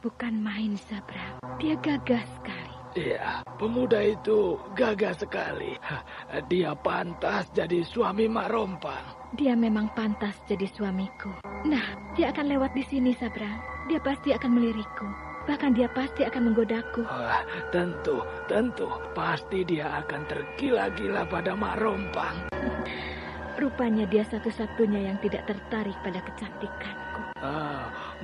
bukan main, Sabrang. Dia gagah sekali. Iya, pemuda itu gagah sekali. Dia pantas jadi suami Mak Rompang. Dia memang pantas jadi suamiku. Nah, dia akan lewat di sini, Sabrang. Dia pasti akan melirikku. Bahkan dia pasti akan menggodaku. Tentu. Pasti dia akan tergila-gila pada Mak Rompang. Rupanya dia satu-satunya yang tidak tertarik pada kecantikanku.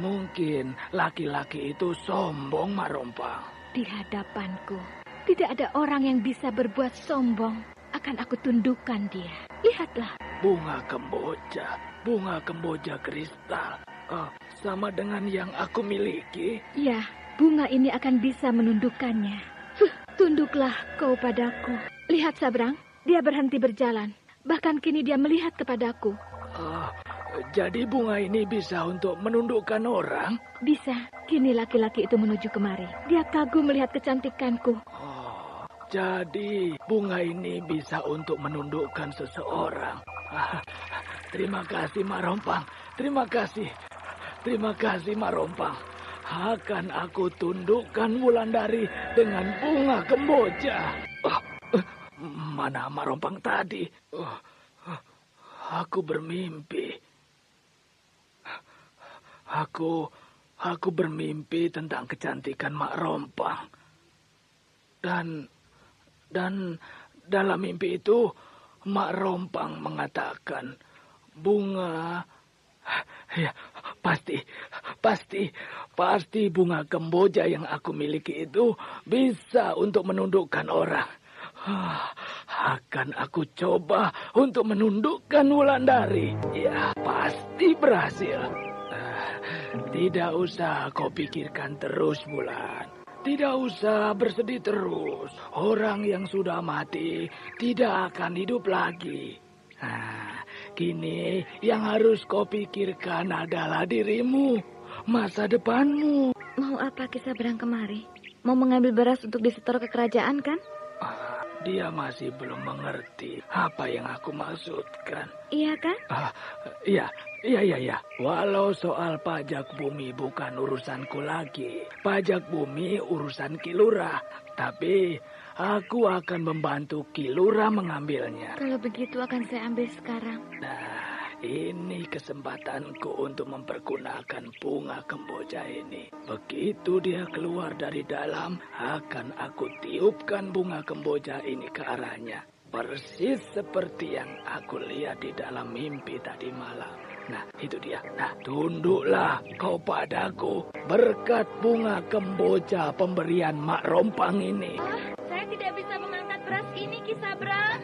Mungkin laki-laki itu sombong, Mak Rompang. Di hadapanku, tidak ada orang yang bisa berbuat sombong. Akan aku tundukkan dia. Lihatlah. Bunga kemboja kristal. Sama dengan yang aku miliki. Ya, bunga ini akan bisa menundukkannya. Tunduklah kau padaku. Lihat, Sabrang, dia berhenti berjalan. Bahkan kini dia melihat kepadaku. Jadi bunga ini bisa untuk menundukkan orang? Bisa. Kini laki-laki itu menuju kemari. Dia kagum melihat kecantikanku. Jadi bunga ini bisa untuk menundukkan seseorang. Terima kasih, Mak Rompang. Terima kasih, Mak Rompang. Akan aku tundukkan Wulandari dengan bunga kemboja. Mana Mak Rompang tadi? Aku bermimpi. Aku bermimpi tentang kecantikan Mak Rompang. Dan dalam mimpi itu Mak Rompang mengatakan bunga. Ya, pasti bunga kemboja yang aku miliki itu bisa untuk menundukkan orang. Akan aku coba untuk menundukkan Wulandari. Ya, pasti berhasil. Tidak usah kau pikirkan terus, Wulan. tidak usah bersedih terus. Orang yang sudah mati tidak akan hidup lagi. Nah, kini yang harus kau pikirkan adalah dirimu, masa depanmu. Mau apa Ki Sabrang kemari? Mau mengambil beras untuk disetor ke kerajaan kan? Dia masih belum mengerti apa yang aku maksudkan. Iya kan? Iya. Walau soal pajak bumi bukan urusanku lagi. Pajak bumi urusan Ki Lurah. Tapi aku akan membantu Ki Lurah mengambilnya. Kalau begitu akan saya ambil sekarang. Nah, ini kesempatanku untuk mempergunakan bunga kemboja ini. Begitu dia keluar dari dalam, akan aku tiupkan bunga kemboja ini ke arahnya. Persis seperti yang aku lihat di dalam mimpi tadi malam. Nah, itu dia. Nah, tunduklah kau padaku berkat bunga kemboja pemberian Mak Rompang ini. Saya tidak bisa mengangkat beras ini, Ki Sabrang.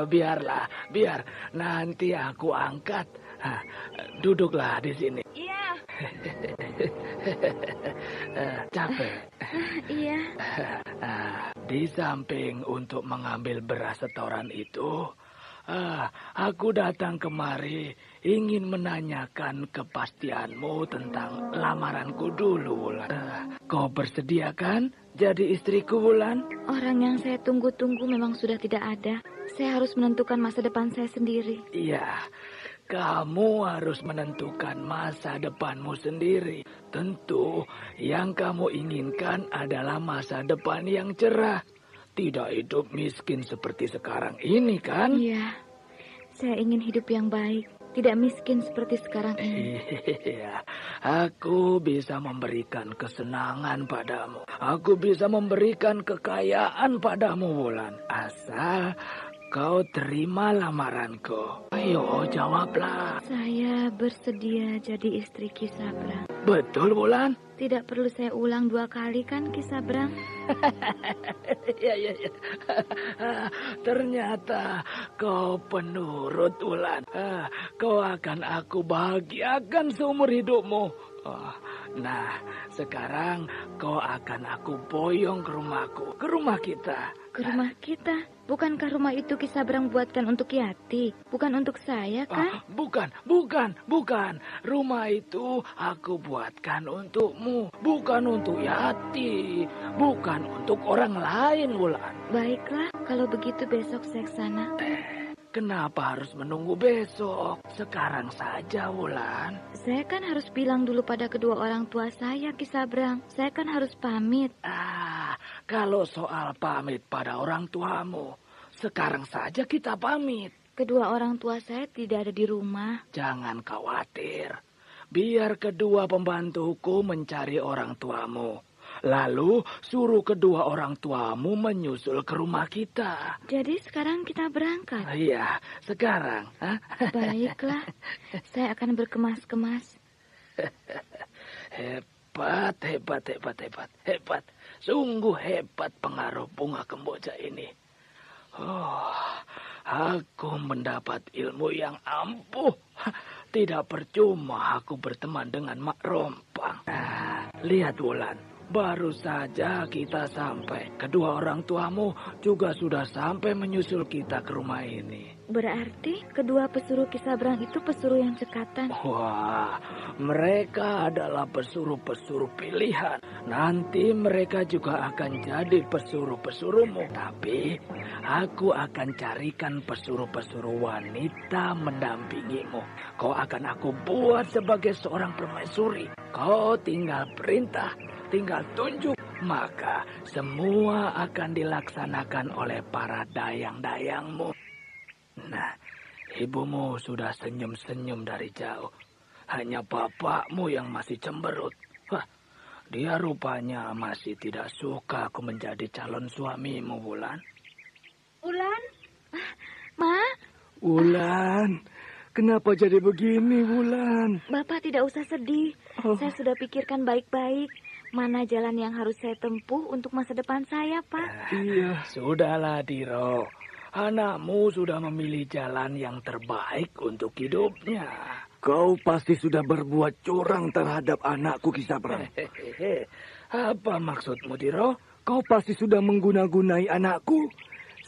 Biar nanti aku angkat. Duduklah di sini. Iya. Capek. Iya. Di samping untuk mengambil beras setoran itu, aku datang kemari ingin menanyakan kepastianmu tentang lamaranku dulu, Wulan. Kau bersedia kan jadi istriku, Wulan? Orang yang saya tunggu-tunggu memang sudah tidak ada. Saya harus menentukan masa depan saya sendiri. Iya, kamu harus menentukan masa depanmu sendiri. Tentu yang kamu inginkan adalah masa depan yang cerah. Tidak hidup miskin seperti sekarang ini, kan? Iya, saya ingin hidup yang baik, tidak miskin seperti sekarang ini. Iya, aku bisa memberikan kesenangan padamu. Aku bisa memberikan kekayaan padamu, Wulan. Asal kau terima lamaranku. Ayo, jawablah. Saya bersedia jadi istri Ki Sabrang. Betul, Wulan? Tidak perlu saya ulang 2 kali kan, Ki Sabrang? Ya. Ternyata kau penurut, Wulan. Kau akan aku bahagiakan seumur hidupmu. Nah, sekarang kau akan aku boyong ke rumahku, ke rumah kita. Ke rumah kita? Bukankah rumah itu Ki Sabrang buatkan untuk Yati? Bukan untuk saya, kan? Bukan. Rumah itu aku buatkan untukmu. Bukan untuk Yati. Bukan untuk orang lain, Wulan. Baiklah, kalau begitu besok saya ke sana. Kenapa harus menunggu besok? Sekarang saja, Wulan. Saya kan harus bilang dulu pada kedua orang tua saya, Ki Sabrang. Saya kan harus pamit. Kalau soal pamit pada orang tuamu, sekarang saja kita pamit. Kedua orang tua saya tidak ada di rumah. Jangan khawatir. Biar kedua pembantuku mencari orang tuamu. Lalu suruh kedua orang tuamu menyusul ke rumah kita. Jadi sekarang kita berangkat? Iya, sekarang. Baiklah, saya akan berkemas-kemas. Hebat. Sungguh hebat pengaruh bunga kemboja ini. Aku mendapat ilmu yang ampuh. Tidak percuma aku berteman dengan Mak Rompang. Lihat, Wulan. Baru saja kita sampai. Kedua orang tuamu juga sudah sampai menyusul kita ke rumah ini. Berarti kedua pesuruh Ki Sabrang itu pesuruh yang cekatan. Wah, mereka adalah pesuruh-pesuruh pilihan. Nanti mereka juga akan jadi pesuruh-pesuruhmu. Tapi aku akan carikan pesuruh-pesuruh wanita mendampingimu. Kau akan aku buat sebagai seorang permaisuri. Kau tinggal perintah. Tinggal tunjuk, maka semua akan dilaksanakan oleh para dayang-dayangmu. Nah, ibumu sudah senyum-senyum dari jauh. Hanya bapakmu yang masih cemberut. Dia rupanya masih tidak suka aku menjadi calon suamimu, Wulan. Wulan? Ma? Wulan, kenapa jadi begini, Wulan? Bapak tidak usah sedih. Saya sudah pikirkan baik-baik. Mana jalan yang harus saya tempuh untuk masa depan saya, Pak? Iya. Sudahlah, Diro. Anakmu sudah memilih jalan yang terbaik untuk hidupnya. Kau pasti sudah berbuat curang terhadap anakku, Ki Sabrang. Apa maksudmu, Diro? Kau pasti sudah mengguna-gunai anakku,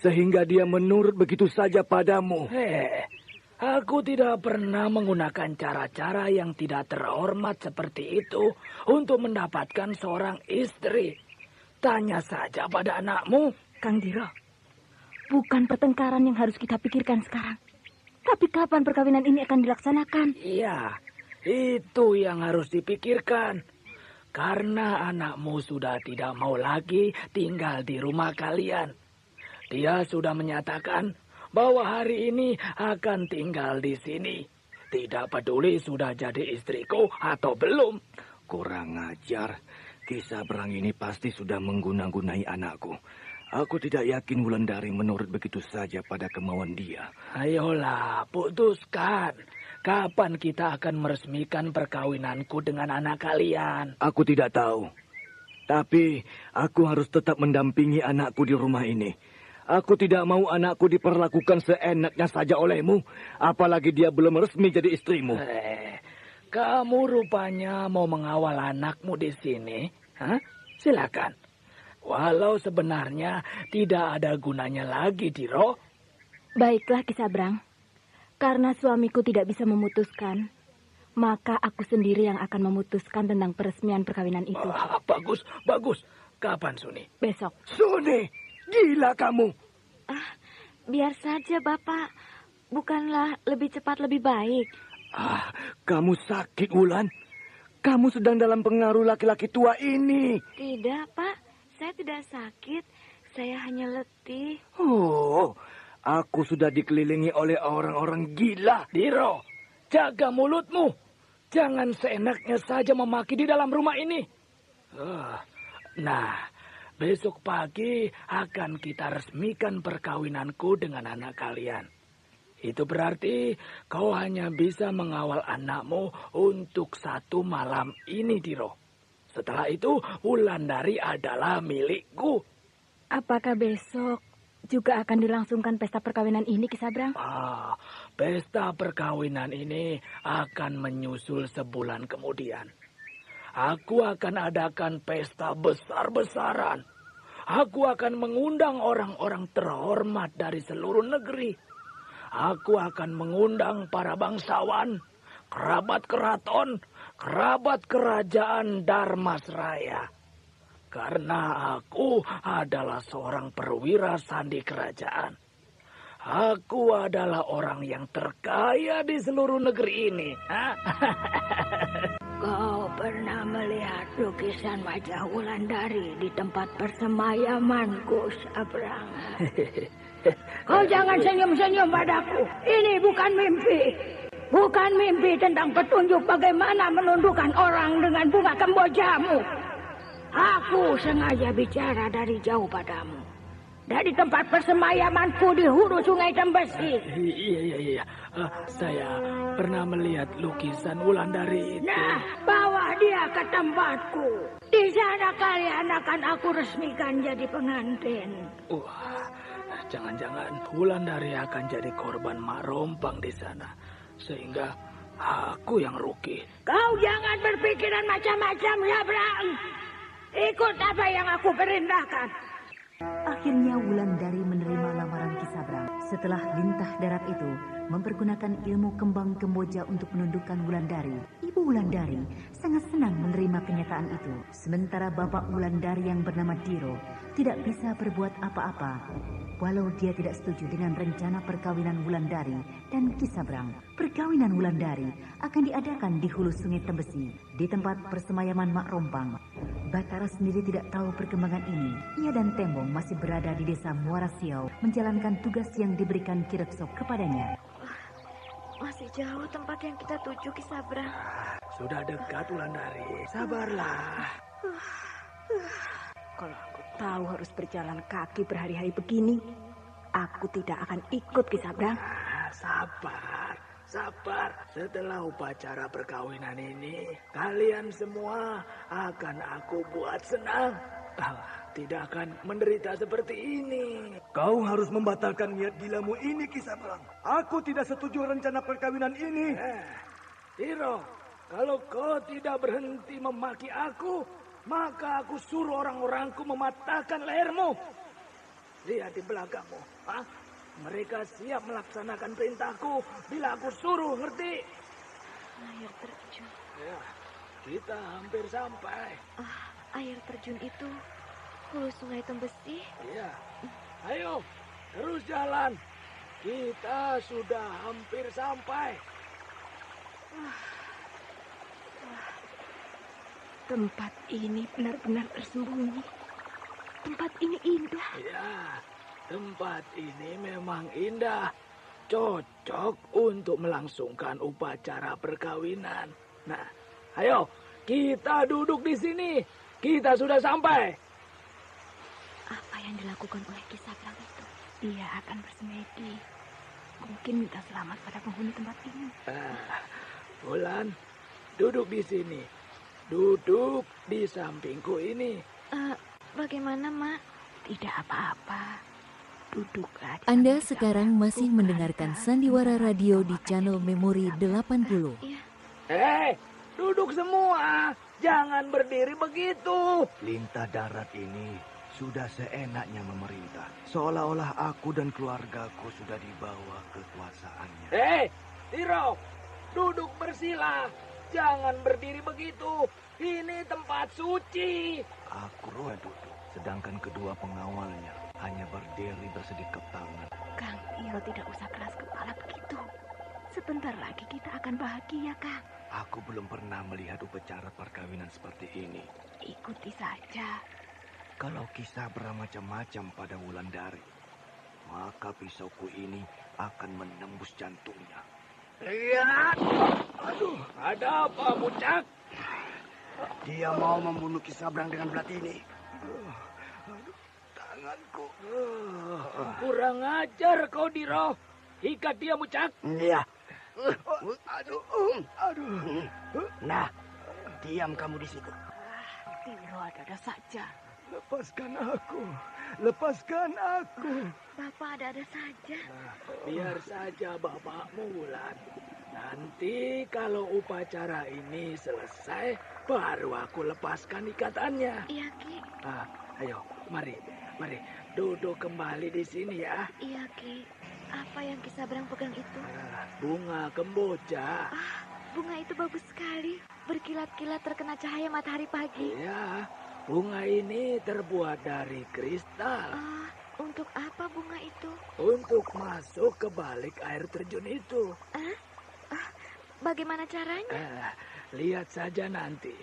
sehingga dia menurut begitu saja padamu. Aku tidak pernah menggunakan cara-cara yang tidak terhormat seperti itu untuk mendapatkan seorang istri. Tanya saja pada anakmu. Kang Diro, bukan pertengkaran yang harus kita pikirkan sekarang. Tapi kapan perkawinan ini akan dilaksanakan? Iya, itu yang harus dipikirkan. Karena anakmu sudah tidak mau lagi tinggal di rumah kalian. Dia sudah menyatakan bahwa hari ini akan tinggal di sini. Tidak peduli sudah jadi istriku atau belum. Kurang ajar. Ki Sabrang ini pasti sudah mengguna-gunai anakku. Aku tidak yakin Wulandari menurut begitu saja pada kemauan dia. Ayolah, putuskan. Kapan kita akan meresmikan perkawinanku dengan anak kalian? Aku tidak tahu. Tapi aku harus tetap mendampingi anakku di rumah ini. Aku tidak mau anakku diperlakukan seenaknya saja olehmu. Apalagi dia belum resmi jadi istrimu. Kamu rupanya mau mengawal anakmu di sini. Hah? Silakan. Walau sebenarnya tidak ada gunanya lagi, Diro. Baiklah, Ki Sabrang. Karena suamiku tidak bisa memutuskan, maka aku sendiri yang akan memutuskan tentang peresmian perkawinan itu. Bagus, bagus. Kapan, Suni? Besok. Suni, gila kamu. Biar saja, Bapak. Bukanlah lebih cepat lebih baik. Kamu sakit, Wulan. Kamu sedang dalam pengaruh laki-laki tua ini. Tidak, Pak. Saya tidak sakit. Saya hanya letih. Aku sudah dikelilingi oleh orang-orang gila. Diro, jaga mulutmu. Jangan seenaknya saja memaki di dalam rumah ini. Nah, besok pagi akan kita resmikan perkawinanku dengan anak kalian. Itu berarti kau hanya bisa mengawal anakmu untuk 1 malam ini, Diro. Setelah itu, Wulandari adalah milikku. Apakah besok juga akan dilangsungkan pesta perkawinan ini, Ki Sabrang? Pesta perkawinan ini akan menyusul sebulan kemudian. Aku akan adakan pesta besar-besaran. Aku akan mengundang orang-orang terhormat dari seluruh negeri. Aku akan mengundang para bangsawan, kerabat keraton, kerabat kerajaan Dharmasraya. Karena aku adalah seorang perwira sandi kerajaan. Aku adalah orang yang terkaya di seluruh negeri ini. Kau pernah melihat lukisan wajah Wulandari di tempat persemayamanku, Sabrang? Kau jangan senyum-senyum padaku. Ini bukan mimpi. Bukan mimpi tentang petunjuk bagaimana menundukkan orang dengan bunga kembojamu. Aku sengaja bicara dari jauh padamu. Dari tempat persemayamanku di hulu Sungai Tembesi. Iya. Saya pernah melihat lukisan Wulandari itu. Nah, bawa dia ke tempatku. Di sana kalian akan aku resmikan jadi pengantin. Jangan-jangan Wulandari akan jadi korban Mak Rompang di sana. Sehingga aku yang rugi. Kau jangan berpikiran macam-macam, Sabrang. Ikut apa yang aku perintahkan. Akhirnya Wulandari menerima lamaran Ki Sabrang. Setelah lintah darat itu mempergunakan ilmu kembang kemboja untuk menundukkan Wulandari, Ibu Wulandari sangat senang menerima kenyataan itu. Sementara bapak Wulandari yang bernama Diro tidak bisa berbuat apa-apa. Walau dia tidak setuju dengan rencana perkawinan Wulandari dan Ki Sabrang, perkawinan Wulandari akan diadakan di hulu Sungai Tembesi, di tempat persemayaman Mak Rompang. Batara sendiri tidak tahu perkembangan ini. Ia dan Tembong masih berada di desa Muara Siau, menjalankan tugas yang diberikan Ki Rekso kepadanya. Masih jauh tempat yang kita tuju, Ki Sabrang. Sudah dekat, Wulandari. Sabarlah. Kalau aku tahu harus berjalan kaki berhari-hari begini, aku tidak akan ikut, Ki Sabrang. Sabar. Setelah upacara perkawinan ini, kalian semua akan aku buat senang. Tidak akan menderita seperti ini. Kau harus membatalkan niat gilamu ini, Ki Sabrang. Aku tidak setuju rencana perkawinan ini. Diro, kalau kau tidak berhenti memaki aku, maka aku suruh orang-orangku mematahkan lehermu. Lihat di belakangmu. Mereka siap melaksanakan perintahku bila aku suruh, ngerti? Air terjun. Ya, kita hampir sampai. Air terjun itu hulu sungai Tembesi. Iya. Ayo, terus jalan. Kita sudah hampir sampai. Tempat ini benar-benar tersembunyi. Tempat ini indah. Ya, tempat ini memang indah. Cocok untuk melangsungkan upacara perkawinan. Nah, ayo, kita duduk di sini. Kita sudah sampai. Apa yang dilakukan oleh Ki Sabrang itu? Dia akan bersemedi. Mungkin minta selamat pada penghuni tempat ini. Wulan, duduk di sini. Duduk di sampingku ini. Bagaimana, Mak? Tidak apa-apa. Duduklah. Anda sekarang masih mendengarkan Sandiwara Radio di channel Memori 80. Duduk semua. Jangan berdiri begitu. Lintah darat ini sudah seenaknya memerintah. Seolah-olah aku dan keluargaku sudah dibawa kekuasaannya. Tiro, duduk bersila. Jangan berdiri begitu. Ini tempat suci. Aku duduk, sedangkan kedua pengawalnya hanya berdiri bersedekap tangan. Kang Il tidak usah keras kepala begitu. Sebentar lagi kita akan bahagia, Kang. Aku belum pernah melihat upacara perkawinan seperti ini. Ikuti saja. Kalau kisah bermacam-macam pada Wulandari, maka pisauku ini akan menembus jantungnya. Lihat! Aduh, ada apa, Mucak? Dia mau membunuh Ki Sabrang dengan belat ini. Tanganku. Kurang ajar kau, Diro. Ikat dia, Mucak. Iya. Aduh. Nah, diam kamu di situ. Diro ada-ada saja. Lepaskan aku. Lepaskan aku. Bapak ada-ada saja. Biar saja bapakmu, Wulan. Nanti kalau upacara ini selesai, baru aku lepaskan ikatannya. Iya, Ki. Ayo, mari. Duduk kembali di sini ya. Iya, Ki. Apa yang Ki Sabrang pegang itu? Bunga kemboja. Bunga itu bagus sekali. Berkilat-kilat terkena cahaya matahari pagi. Iya, bunga ini terbuat dari kristal. Untuk apa bunga itu? Untuk masuk ke balik air terjun itu. Bagaimana caranya? Lihat saja nanti.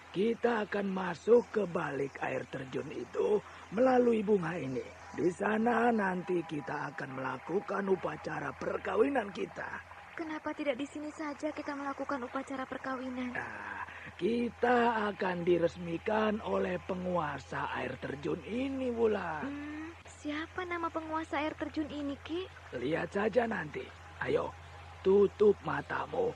Kita akan masuk ke balik air terjun itu melalui bunga ini. Di sana nanti kita akan melakukan upacara perkawinan kita. Kenapa tidak di sini saja kita melakukan upacara perkawinan? Kita akan diresmikan oleh penguasa air terjun ini, Wulan. Siapa nama penguasa air terjun ini, Ki? Lihat saja nanti. Ayo, tutup matamu.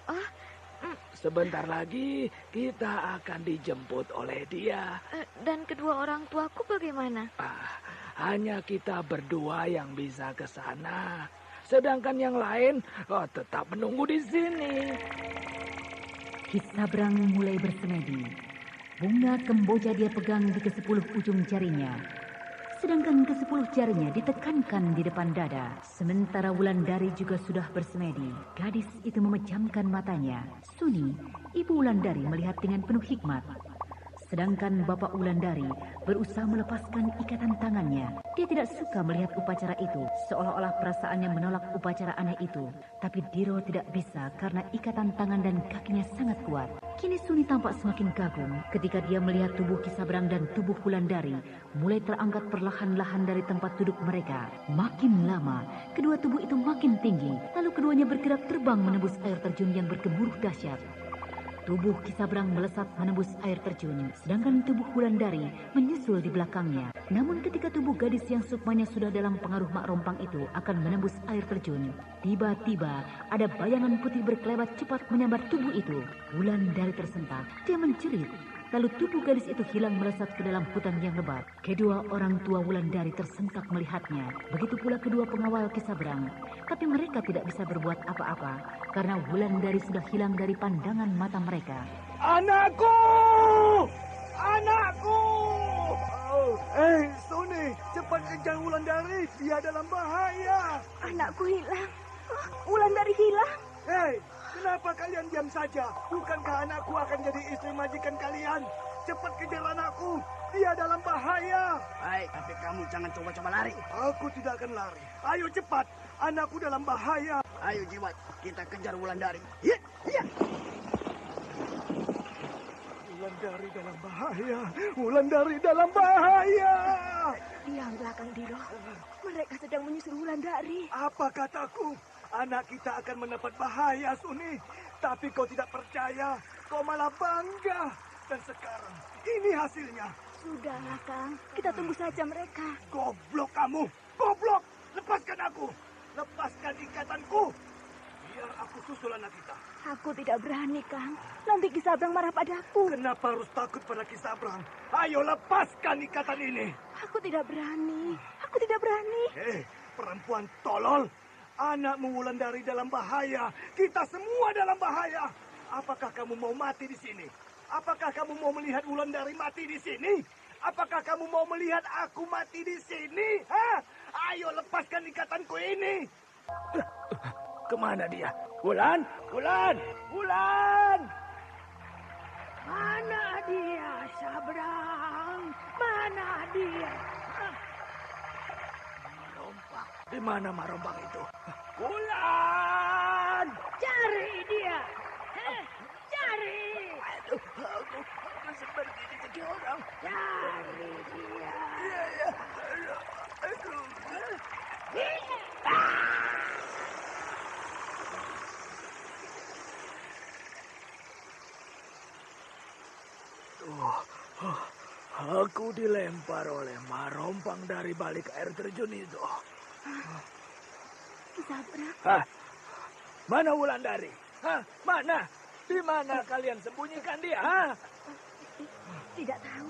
Sebentar lagi kita akan dijemput oleh dia. Dan kedua orang tuaku bagaimana? Hanya kita berdua yang bisa ke sana. Sedangkan yang lain tetap menunggu di sini. Ki Sabrang mulai bersemedi. Bunga kemboja dia pegang di ke-10 ujung jarinya. Sedangkan ke-10 jarinya ditekankan di depan dada. Sementara Wulandari juga sudah bersemedi. Gadis itu memejamkan matanya. Suni, ibu Wulandari melihat dengan penuh hikmat. Sedangkan bapak Wulandari berusaha melepaskan ikatan tangannya. Dia tidak suka melihat upacara itu, seolah-olah perasaannya menolak upacara aneh itu. Tapi Diro tidak bisa karena ikatan tangan dan kakinya sangat kuat. Kini Suni tampak semakin kagum ketika dia melihat tubuh Ki Sabrang dan tubuh Wulandari mulai terangkat perlahan-lahan dari tempat duduk mereka. Makin lama, kedua tubuh itu makin tinggi, lalu keduanya bergerak terbang menembus air terjun yang bergemuruh dahsyat. Tubuh Ki Sabrang melesat menembus air terjun, sedangkan tubuh Wulandari menyusul di belakangnya. Namun ketika tubuh gadis yang sukmanya sudah dalam pengaruh Mak Rompang itu akan menembus air terjun, tiba-tiba ada bayangan putih berkelebat cepat menyambar tubuh itu. Wulandari tersentak, dia menjerit. Lalu tubuh gadis itu hilang melesat ke dalam hutan yang lebat. Kedua orang tua Wulandari tersentak melihatnya. Begitu pula kedua pengawal Ki Sabrang. Tapi mereka tidak bisa berbuat apa-apa karena Wulandari sudah hilang dari pandangan mata mereka. Anakku! Anakku! Suni, cepat kejar Wulandari. Dia dalam bahaya. Anakku hilang. Wulandari hilang. Kenapa kalian diam saja? Bukankah anakku akan jadi istri majikan kalian? Cepat kejar anakku. Dia dalam bahaya. Baik, tapi kamu jangan coba-coba lari. Aku tidak akan lari. Ayo cepat. Anakku dalam bahaya. Ayo Jimat, kita kejar Wulandari. Wulandari dalam bahaya. Wulandari dalam bahaya. Yang belakang Diro. Mereka sedang menyusul Wulandari. Apa kataku? Anak kita akan mendapat bahaya, Suni. Tapi kau tidak percaya. Kau malah bangga. Dan sekarang, ini hasilnya. Sudahlah, Kang. Kita tunggu saja mereka. Goblok kamu. Goblok. Lepaskan aku. Lepaskan ikatanku. Biar aku susul anak kita. Aku tidak berani, Kang. Nanti Ki Sabrang marah padaku. Kenapa harus takut pada Ki Sabrang? Ayo lepaskan ikatan ini. Aku tidak berani. Aku tidak berani. Perempuan tolol. Anakmu Wulandari dalam bahaya. Kita semua dalam bahaya. Apakah kamu mau mati di sini? Apakah kamu mau melihat Wulandari mati di sini? Apakah kamu mau melihat aku mati di sini? Ayo lepaskan ikatanku ini. Kemana dia? Wulan? Mana dia, Sabrang? Mana dia? Marombang. Di mana Marombang itu? Wulan! Cari dia. Cari. Aku seperti dicekik orang. Cari dia. Aku dilempar oleh Marombang dari balik air terjun itu. Ki Sabrang. Mana Wulandari? Mana? Di mana kalian sembunyikan dia? Tidak tahu.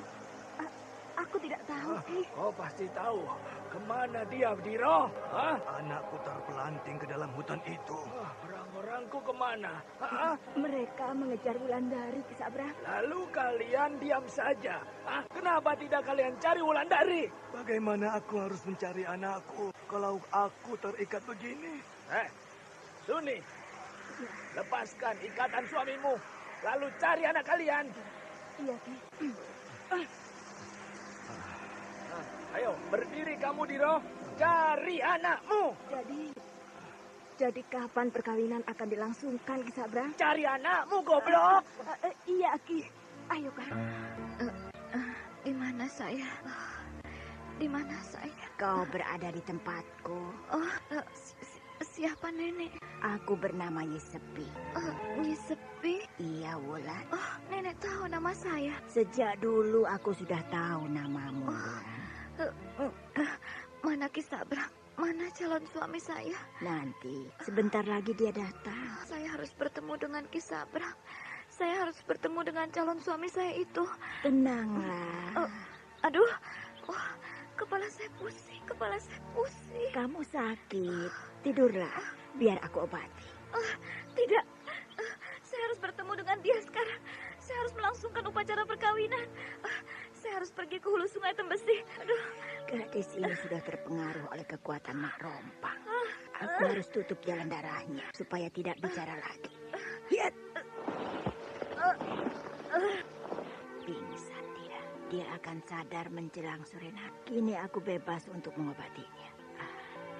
Aku tidak tahu, Ki. Kau pasti tahu. Kemana dia, Diro? Anakku terpelanting ke dalam hutan itu. Orang-orangku kemana? Mereka mengejar Wulandari, Ki Sabrang. Lalu kalian diam saja. Kenapa tidak kalian cari Wulandari? Bagaimana aku harus mencari anakku kalau aku terikat begini? Suni, lepaskan ikatan suamimu. Lalu cari anak kalian. Iya, Ki. Ayo, berdiri kamu, Diro. Cari anakmu. Jadi kapan perkawinan akan dilangsungkan, Ki Sabrang? Cari anakmu, goblok. Iya, Ki. Ayo, Kang. Di mana saya? Di mana saya? Kau berada di tempatku. Siapa nenek? Aku bernama Yesepi. Yesepi? Iya, Wulan. Nenek tahu nama saya. Sejak dulu aku sudah tahu namamu, Wulan. Mana Ki Sabrang? Mana calon suami saya? Nanti, sebentar lagi dia datang. Saya harus bertemu dengan Ki Sabrang. Saya harus bertemu dengan calon suami saya itu. Tenanglah. Aduh, kepala saya pusing. Kamu sakit. Tidurlah, biar aku obati. Tidak, saya harus bertemu dengan dia sekarang. Saya harus melangsungkan upacara perkawinan. Saya harus pergi ke hulu sungai Tembesi. Aduh. Gadis ini sudah terpengaruh oleh kekuatan Mak Rompang. Aku harus tutup jalan darahnya supaya tidak bicara lagi. Lihat. Pingsan dia. Dia akan sadar menjelang sore nanti. Kini aku bebas untuk mengobatinya.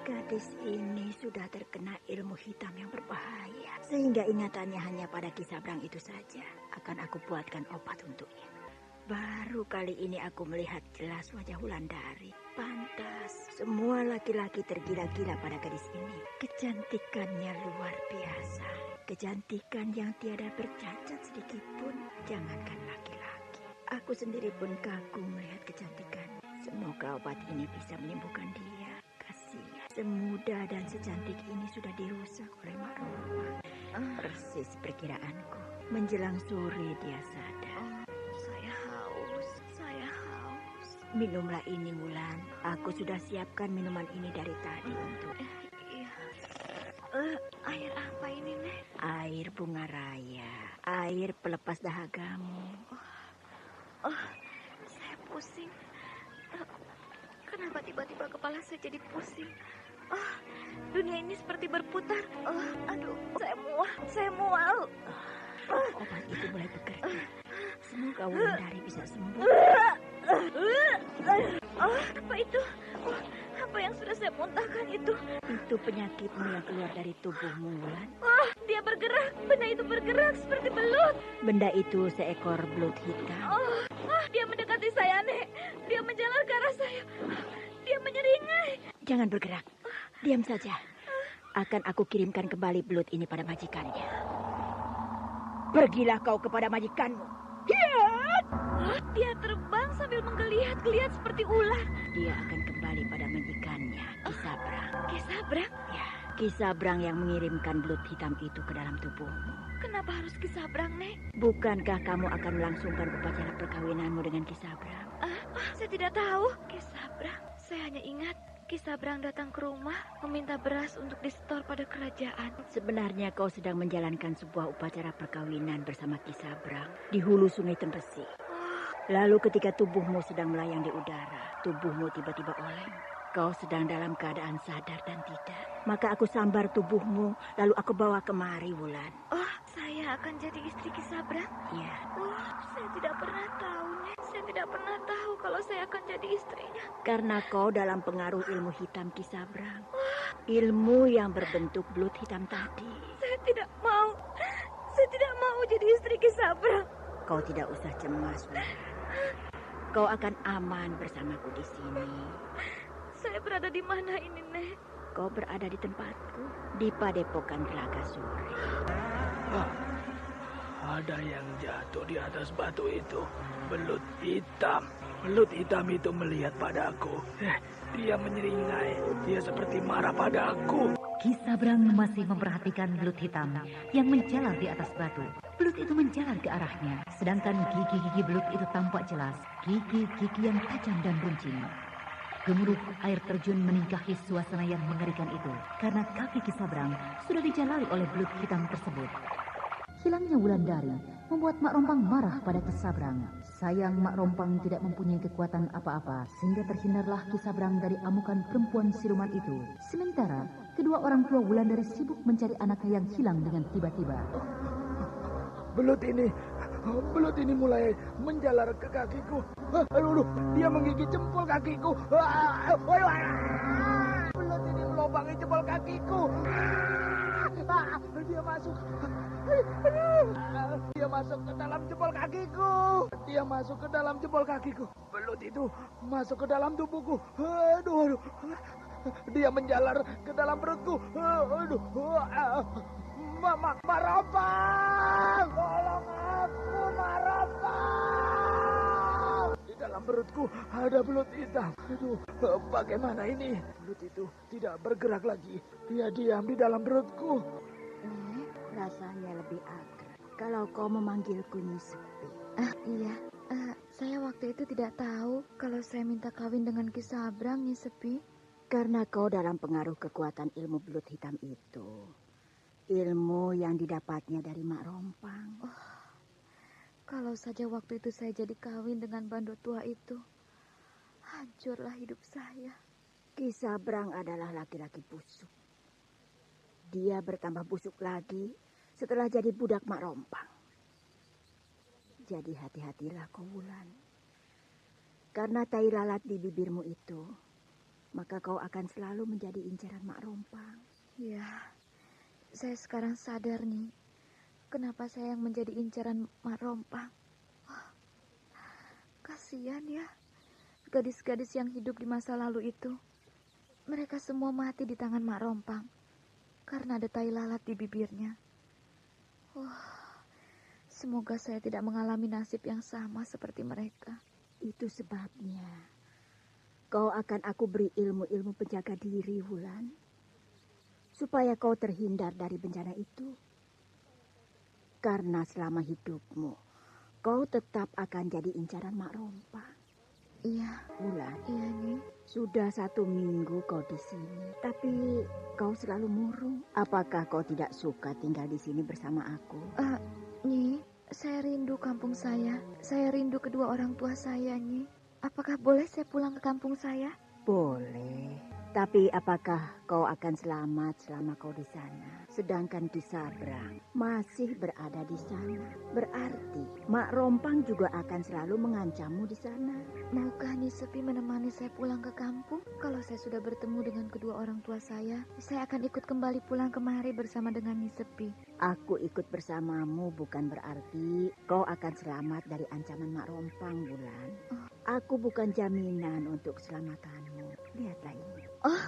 Gadis ini sudah terkena ilmu hitam yang berbahaya. Sehingga ingatannya hanya pada Ki Sabrang itu saja. Akan aku buatkan obat untuknya. Baru kali ini aku melihat jelas wajah Wulandari. Pantas, semua laki-laki tergila-gila pada gadis ini. Kecantikannya luar biasa. Kecantikan yang tiada bercacat sedikit pun. Jangankan laki-laki. Aku sendiri pun kagum melihat kecantikan. Semoga obat ini bisa menyembuhkan dia. Kasihan. Semuda dan secantik ini sudah dirusak oleh Mak Rompang. Persis perkiraanku. Menjelang sore dia sadar. Saya haus. Minumlah ini, Wulan. Aku sudah siapkan minuman ini dari tadi untuk. Iya. Air apa ini, Nek? Air bunga raya. Air pelepas dahagamu. Saya pusing. saya jadi pusing. Dunia ini seperti berputar. Aduh, saya mual. Obat itu mulai bekerja. Semoga Wulandari bisa sembuh. Apa itu? Apa yang sudah saya muntahkan itu? Itu penyakitmu yang keluar dari tubuhmu, Wulan. Dia bergerak. Benda itu bergerak seperti belut. Benda itu seekor belut hitam. Dia mendekati saya, Nek. Dia menjalar ke arah saya. Dia menyeringai. Jangan bergerak. Diam saja. Akan aku kirimkan kembali belut ini pada majikannya. Pergilah kau kepada majikanmu. Hiat! Dia terbang sambil menggeliat-geliat seperti ular. Dia akan kembali pada majikannya, Kisabrang. Kisabrang? Ya, Kisabrang yang mengirimkan belut hitam itu ke dalam tubuhmu. Kenapa harus Kisabrang, Nek? Bukankah kamu akan melangsungkan upacara perkawinanmu dengan Kisabrang? Saya tidak tahu. Kisabrang, saya hanya ingat Kisabrang datang ke rumah meminta beras untuk disetor pada kerajaan. Sebenarnya kau sedang menjalankan sebuah upacara perkawinan bersama Kisabrang di hulu sungai Tempesi. Lalu ketika tubuhmu sedang melayang di udara, tubuhmu tiba-tiba oleng. Kau sedang dalam keadaan sadar dan tidak. Maka aku sambar tubuhmu, lalu aku bawa kemari, Wulan. Saya akan jadi istri Kisabrang? Iya. Saya tidak pernah tahu, Nek. Saya tidak pernah tahu kalau saya akan jadi istrinya. Karena kau dalam pengaruh ilmu hitam Kisabrang. Ilmu yang berbentuk belut hitam tadi. Saya tidak mau. Saya tidak mau jadi istri Kisabrang. Kau tidak usah cemas, Wulan. Kau akan aman bersamaku di sini. Saya berada di mana ini, Nek? Kau berada di tempatku, di Padepokan Telaga Sore. Ada yang jatuh di atas batu itu. Belut hitam. Belut hitam itu melihat padaku. Dia menyeringai. Dia seperti marah padaku. Kisabrang masih memperhatikan belut hitam yang menjalar di atas batu. Belut itu menjalar ke arahnya, sedangkan gigi-gigi belut itu tampak jelas. Gigi-gigi yang tajam dan runcing. Gemuruh air terjun meninggahi suasana yang mengerikan itu karena kaki Kisabrang sudah dijalari oleh belut hitam tersebut. Hilangnya Wulandari membuat Mak Rompang marah pada Kisabrang. Sayang Mak Rompang tidak mempunyai kekuatan apa-apa sehingga terhindarlah Kisabrang dari amukan perempuan siluman itu. Sementara kedua orang tua Wulandari sibuk mencari anaknya yang hilang dengan tiba-tiba. Belut ini mulai menjalar ke kakiku. Aduh, dia menggigit jempol kakiku. Belut ini melobangi jempol kakiku. Dia masuk. Dia masuk ke dalam jempol kakiku. Dia masuk ke dalam jempol kakiku. Belut itu masuk ke dalam tubuhku. Aduh. Dia menjalar ke dalam perutku. Aduh. Marompang! Tolong aku, Marompang! Di dalam perutku ada belut hitam. Aduh, bagaimana ini? Belut itu tidak bergerak lagi. Dia diam di dalam perutku. Rasanya lebih akrab kalau kau memanggilku Nyi Sepi. Iya. Saya waktu itu tidak tahu kalau saya minta kawin dengan Kisabrang, Nyi Sepi. Karena kau dalam pengaruh kekuatan ilmu belut hitam itu. Ilmu yang didapatnya dari Mak Rompang. Kalau saja waktu itu saya jadi kawin dengan Bando tua itu, hancurlah hidup saya. Kisabrang adalah laki-laki busuk. Dia bertambah busuk lagi setelah jadi budak Mak Rompang. Jadi hati-hatilah kau, Wulan. Karena tai lalat di bibirmu itu, maka kau akan selalu menjadi incaran Mak Rompang. Iya. Saya sekarang sadar nih, kenapa saya yang menjadi incaran Mak Rompang. Kasihan ya, gadis-gadis yang hidup di masa lalu itu. Mereka semua mati di tangan Mak Rompang, karena ada tai lalat di bibirnya. Semoga saya tidak mengalami nasib yang sama seperti mereka. Itu sebabnya, kau akan aku beri ilmu-ilmu penjaga diri, Wulan. Supaya kau terhindar dari bencana itu. Karena selama hidupmu, kau tetap akan jadi incaran Mak Rompang. Iya. Wulan. Iya, Nyi. Sudah 1 minggu kau di sini, tapi kau selalu murung. Apakah kau tidak suka tinggal di sini bersama aku? Nyi, saya rindu kampung saya. Saya rindu kedua orang tua saya, Nyi. Apakah boleh saya pulang ke kampung saya? Boleh. Tapi apakah kau akan selamat selama kau di sana? Sedangkan Kisabrang masih berada di sana. Berarti Mak Rompang juga akan selalu mengancammu di sana. Maukah Nyi Sepi menemani saya pulang ke kampung? Kalau saya sudah bertemu dengan kedua orang tua saya akan ikut kembali pulang kemari bersama dengan Nyi Sepi. Aku ikut bersamamu bukan berarti kau akan selamat dari ancaman Mak Rompang, Bulan. Aku bukan jaminan untuk keselamatanmu. Lihatlah ini. Oh,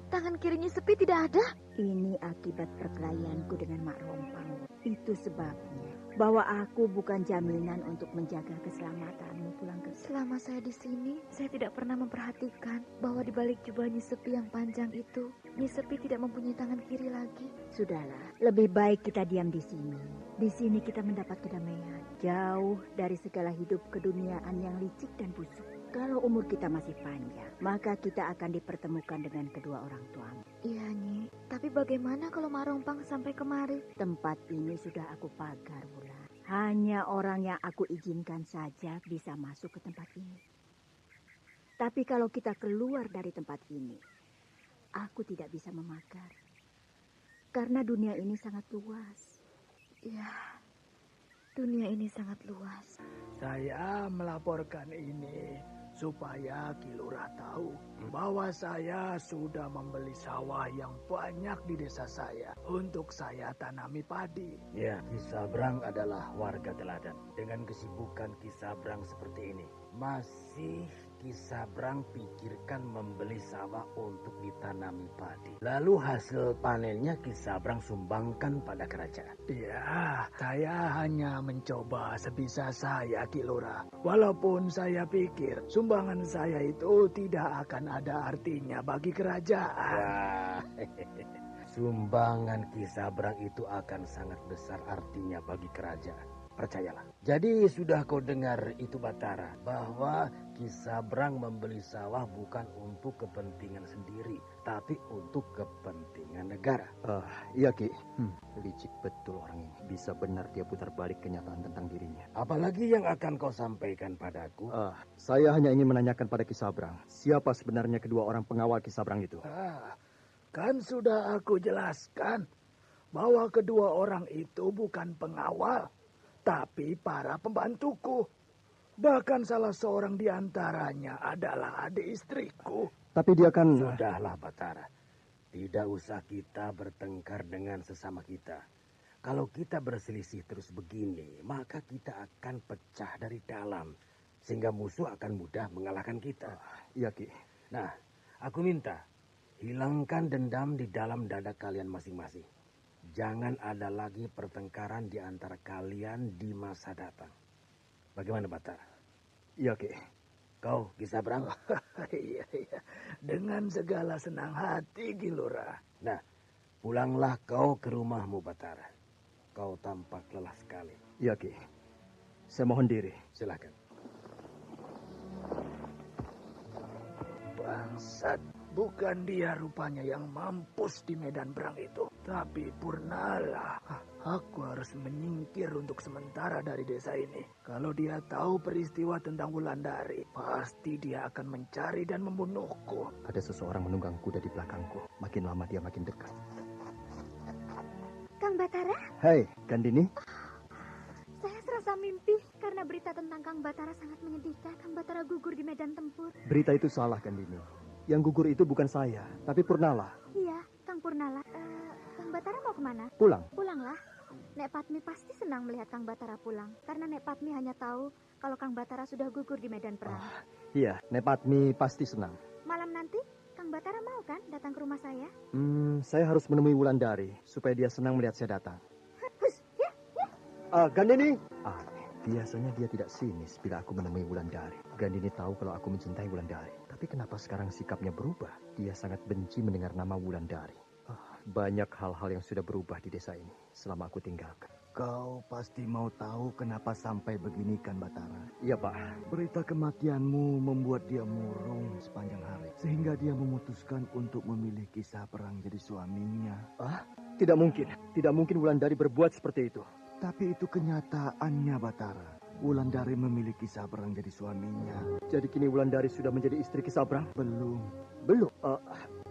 tangan kiri Nyi Sepi tidak ada? Ini akibat perkelahianku dengan Mak Rompang. Itu sebabnya bahwa aku bukan jaminan untuk menjaga keselamatanmu pulang ke. Selama saya di sini, saya tidak pernah memperhatikan bahwa di balik jubah Nyi Sepi yang panjang itu, Nyi Sepi tidak mempunyai tangan kiri lagi. Sudahlah, lebih baik kita diam di sini. Di sini kita mendapat kedamaian, jauh dari segala hidup keduniaan yang licik dan busuk. Kalau umur kita masih panjang, maka kita akan dipertemukan dengan kedua orang tuamu. Iya, Nyi. Tapi bagaimana kalau Mak Rompang sampai kemari? Tempat ini sudah aku pagar, Bulan. Hanya orang yang aku izinkan saja bisa masuk ke tempat ini. Tapi kalau kita keluar dari tempat ini, aku tidak bisa memagar. Karena dunia ini sangat luas. Ya, dunia ini sangat luas. Saya melaporkan ini supaya Ki Lurah tahu bahwa saya sudah membeli sawah yang banyak di desa saya untuk saya tanami padi. Ya, Kisabrang adalah warga teladan. Dengan kesibukan Kisabrang seperti ini, masih Kisabrang pikirkan membeli sawah untuk ditanami padi. Lalu hasil panennya Kisabrang sumbangkan pada kerajaan. Ya, saya hanya mencoba sebisa saya, Ki Lurah. Walaupun saya pikir sumbangan saya itu tidak akan ada artinya bagi kerajaan. Wah, sumbangan Kisabrang itu akan sangat besar artinya bagi kerajaan. Percayalah. Jadi sudah kau dengar itu Batara, bahwa Kisabrang membeli sawah bukan untuk kepentingan sendiri, tapi untuk kepentingan negara. Iya Ki, licik betul orang ini. Bisa benar dia putar balik kenyataan tentang dirinya. Apalagi yang akan kau sampaikan padaku? Saya hanya ingin menanyakan pada Kisabrang, siapa sebenarnya kedua orang pengawal Kisabrang itu? Kan sudah aku jelaskan bahwa kedua orang itu bukan pengawal, tapi para pembantuku. Bahkan salah seorang di antaranya adalah adik istriku. Tapi dia kan... Sudahlah Batara. Tidak usah kita bertengkar dengan sesama kita. Kalau kita berselisih terus begini, maka kita akan pecah dari dalam. Sehingga musuh akan mudah mengalahkan kita. Iya Ki. Nah, aku minta, hilangkan dendam di dalam dada kalian masing-masing. Jangan ada lagi pertengkaran di antara kalian di masa datang. Bagaimana Batara? Iya Ki. Kau Kisabrang? Iya. Dengan segala senang hati Ki Lurah. Nah, pulanglah kau ke rumahmu Batara. Kau tampak lelah sekali. Iya Ki. Saya mohon diri. Silakan. Bangsat. Bukan dia rupanya yang mampus di medan perang itu. Tapi Purnala. Aku harus menyingkir untuk sementara dari desa ini. Kalau dia tahu peristiwa tentang Wulandari, pasti dia akan mencari dan membunuhku. Ada seseorang menunggang kuda di belakangku. Makin lama dia makin dekat. Kang Batara? Hei, Gandini. Saya serasa mimpi karena berita tentang Kang Batara sangat menyedihkan. Kang Batara gugur di medan tempur. Berita itu salah, Gandini. Yang gugur itu bukan saya, tapi Purnala. Iya, Kang Purnala. Kang Batara mau kemana? Pulang. Pulanglah. Nek Patmi pasti senang melihat Kang Batara pulang. Karena Nek Patmi hanya tahu kalau Kang Batara sudah gugur di medan perang. Iya, Nek Patmi pasti senang. Malam nanti, Kang Batara mau kan datang ke rumah saya? Saya harus menemui Wulandari supaya dia senang melihat saya datang. Gandini. Biasanya dia tidak sinis bila aku menemui Wulandari. Gandini tahu kalau aku mencintai Wulandari. Tapi kenapa sekarang sikapnya berubah? Dia sangat benci mendengar nama Wulandari. Banyak hal-hal yang sudah berubah di desa ini selama aku tinggalkan. Kau pasti mau tahu kenapa sampai begini kan Batara? Iya Pak. Berita kematianmu membuat dia murung sepanjang hari. Sehingga dia memutuskan untuk memilih Kisabrang jadi suaminya. Tidak mungkin. Tidak mungkin Wulandari berbuat seperti itu. Tapi itu kenyataannya Batara. Wulandari memilih Kisabrang jadi suaminya. Jadi kini Wulandari sudah menjadi istri Kisabrang? Belum. Belum?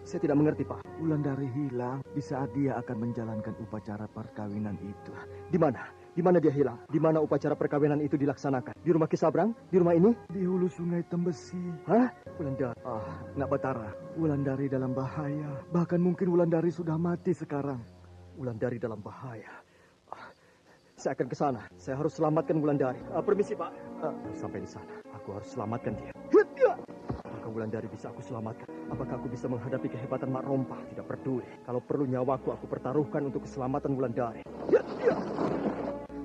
Saya tidak mengerti, Pak. Wulandari hilang di saat dia akan menjalankan upacara perkawinan itu. Di mana? Di mana dia hilang? Di mana upacara perkawinan itu dilaksanakan? Di rumah Kisabrang? Di rumah ini? Di hulu sungai Tembesi. Hah? Wulandari. Nak Batara. Wulandari dalam bahaya. Bahkan mungkin Wulandari sudah mati sekarang. Wulandari dalam bahaya. Saya akan ke sana. Saya harus selamatkan Wulandari. Permisi, Pak. Sampai di sana, aku harus selamatkan dia. Apakah Wulandari bisa aku selamatkan? Apakah aku bisa menghadapi kehebatan Mak Rompang? Tidak peduli. Kalau perlu nyawaku, aku pertaruhkan untuk keselamatan Wulandari.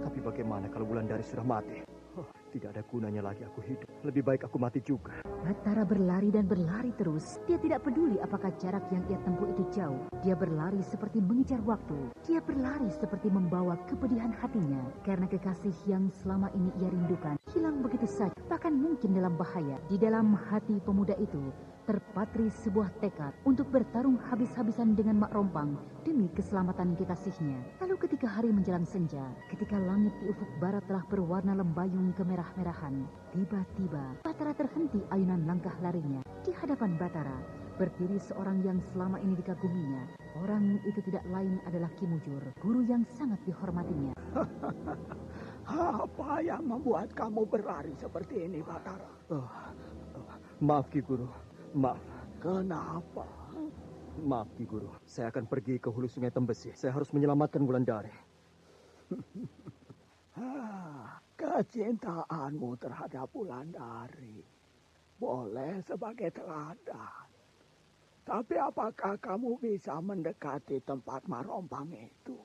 Tapi bagaimana kalau Wulandari sudah mati? Tidak ada gunanya lagi aku hidup. Lebih baik aku mati juga. Batara berlari dan berlari terus. Dia tidak peduli apakah jarak yang ia tempuh itu jauh. Dia berlari seperti mengejar waktu. Dia berlari seperti membawa kepedihan hatinya. Karena kekasih yang selama ini ia rindukan hilang begitu saja. Bahkan mungkin dalam bahaya. Di dalam hati pemuda itu terpatri sebuah tekad untuk bertarung habis-habisan dengan Mak Rompang demi keselamatan kekasihnya. Lalu ketika hari menjelang senja, ketika langit di ufuk barat telah berwarna lembayung kemerah-merahan, tiba-tiba Batara terhenti ayunan langkah larinya. Di hadapan Batara berdiri seorang yang selama ini dikaguminya. Orang itu tidak lain adalah Ki Mujur, guru yang sangat dihormatinya. Apa yang membuat kamu berlari seperti ini, Batara? Maaf, Ki Guru. Maaf. Kenapa? Maaf, Ki Guru. Saya akan pergi ke hulu sungai Tembesi. Saya harus menyelamatkan Wulandari. Kecintaanmu terhadap Wulandari boleh sebagai teladan. Tapi apakah kamu bisa mendekati tempat Mak Rompang itu?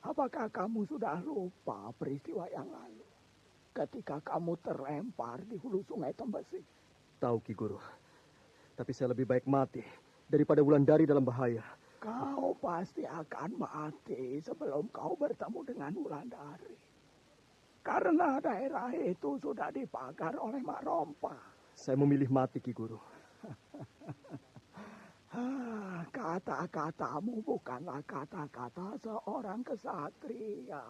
Apakah kamu sudah lupa peristiwa yang lalu? Ketika kamu terlempar di hulu sungai Tembesi. Tahu, Ki Guru. Tapi saya lebih baik mati daripada Wulandari dalam bahaya. Kau pasti akan mati sebelum kau bertemu dengan Wulandari. Karena daerah itu sudah dipagar oleh Mak Rompang. Saya memilih mati, Ki Guru. Kata-katamu bukanlah kata-kata seorang kesatria.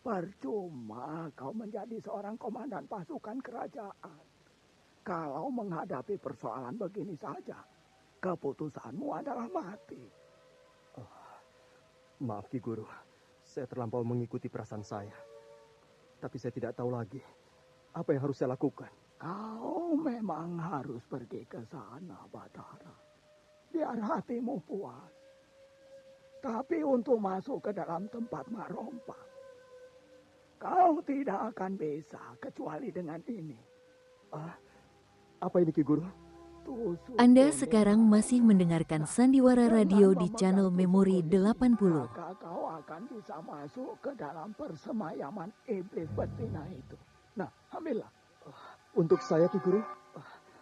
Percuma kau menjadi seorang komandan pasukan kerajaan. Kalau menghadapi persoalan begini saja, keputusanmu adalah mati. Maaf, Ki Guru. Saya terlampau mengikuti perasaan saya. Tapi saya tidak tahu lagi apa yang harus saya lakukan. Kau memang harus pergi ke sana, Batara. Biar hatimu puas. Tapi untuk masuk ke dalam tempat Mak Rompang, kau tidak akan bisa kecuali dengan ini. Apa ini, Ki Guru? Anda sekarang masih mendengarkan Sandiwara Radio di channel Memori 80. Maka kau akan bisa masuk ke dalam persemayaman iblis betina itu. Nah, ambillah. Untuk saya, Ki Guru?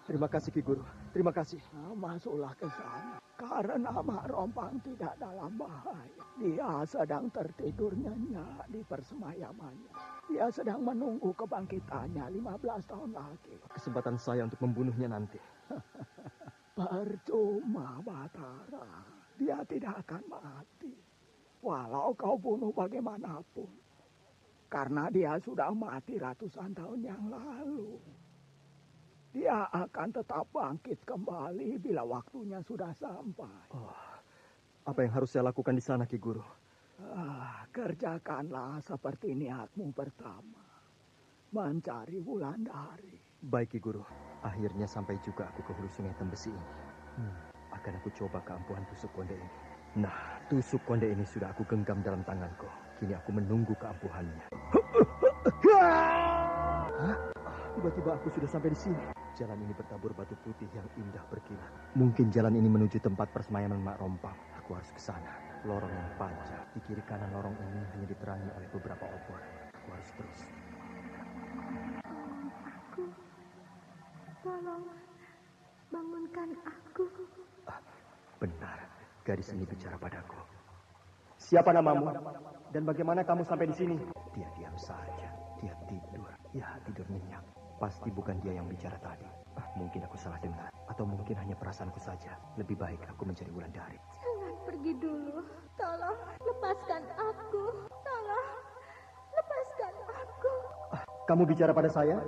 Terima kasih, Ki Guru. Terima kasih. Masuklah ke sana. Karena Mak Rompang tidak dalam bahaya. Dia sedang tertidur nyenyak di persemayamannya. Dia sedang menunggu kebangkitannya 15 tahun lagi. Kesempatan saya untuk membunuhnya nanti. Percuma, Batara. Dia tidak akan mati. Walau kau bunuh bagaimanapun. Karena dia sudah mati ratusan tahun yang lalu. Dia akan tetap bangkit kembali bila waktunya sudah sampai. Apa yang harus saya lakukan di sana, Ki Guru? Kerjakanlah seperti niatmu pertama. Mencari Wulandari. Baik, Ki Guru. Akhirnya sampai juga aku ke hulu sungai Tembesi ini. Akan aku coba keampuhan tusuk konde ini. Nah, tusuk konde ini sudah aku genggam dalam tanganku. Kini aku menunggu keampuhannya. Tiba-tiba aku sudah sampai di sini. Jalan ini bertabur batu putih yang indah berkilat. Mungkin jalan ini menuju tempat persemayaman Mak Rompang. Aku harus ke sana. Lorong yang panjang. Di kiri kanan lorong ini hanya diterangi oleh beberapa obor. Aku harus terus. Tolong bangunkan aku. Benar, gadis ini bicara padaku. Siapa namamu? Dan bagaimana kamu sampai di sini? Dia diam saja. Dia tidur. Ya, tidur nyenyak. Pasti bukan dia yang bicara tadi. Mungkin aku salah dengar. Atau mungkin hanya perasaanku saja. Lebih baik aku mencari Wulandari. Jangan pergi dulu. Tolong lepaskan aku. Tolong lepaskan aku. Kamu bicara pada saya?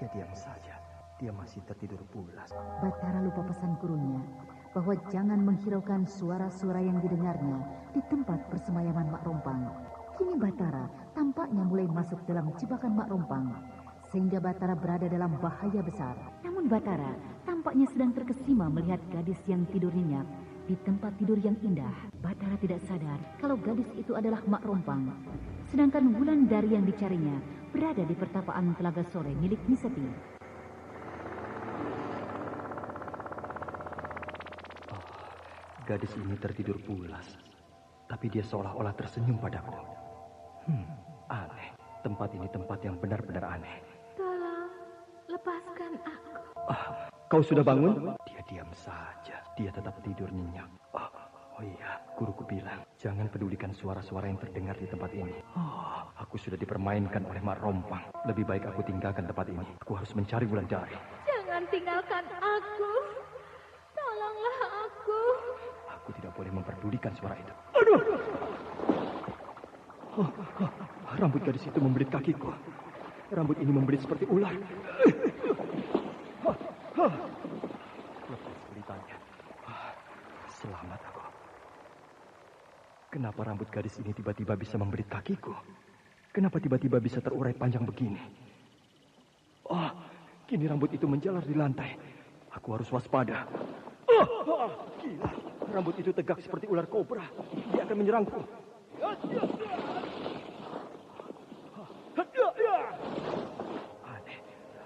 Dia diam saja. Dia masih tertidur pulas. Batara lupa pesan gurunya bahwa jangan menghiraukan suara-suara yang didengarnya di tempat persemayaman Mak Rompang. Kini Batara tampaknya mulai masuk dalam jebakan Mak Rompang, sehingga Batara berada dalam bahaya besar. Namun Batara tampaknya sedang terkesima melihat gadis yang tidur nyenyak di tempat tidur yang indah. Batara tidak sadar kalau gadis itu adalah Mak Rompang, sedangkan Wulandari yang dicarinya berada di pertapaan Telaga Sore milik Niseti. Gadis ini tertidur pulas, tapi dia seolah-olah tersenyum padaku. Aneh. Tempat ini tempat yang benar-benar aneh. Tolong, lepaskan aku. Kau sudah bangun? Dia diam saja. Dia tetap tidur nyenyak. Oh iya, guruku bilang, jangan pedulikan suara-suara yang terdengar di tempat ini. Aku sudah dipermainkan oleh Mak Rompang. Lebih baik aku tinggalkan tempat ini. Aku harus mencari Wulandari. Jangan tinggalkan aku. Tolonglah aku. Aku tidak boleh memperdulikan suara itu. Aduh! Rambut gadis itu membelit kakiku. Rambut ini membelit seperti ular. Lepas belitannya. Selamat aku. Kenapa rambut gadis ini tiba-tiba bisa membelit kakiku? Kenapa tiba-tiba bisa terurai panjang begini? Kini rambut itu menjalar di lantai. Aku harus waspada. Gila. Rambut itu tegak seperti ular kobra. Dia akan menyerangku. Aneh.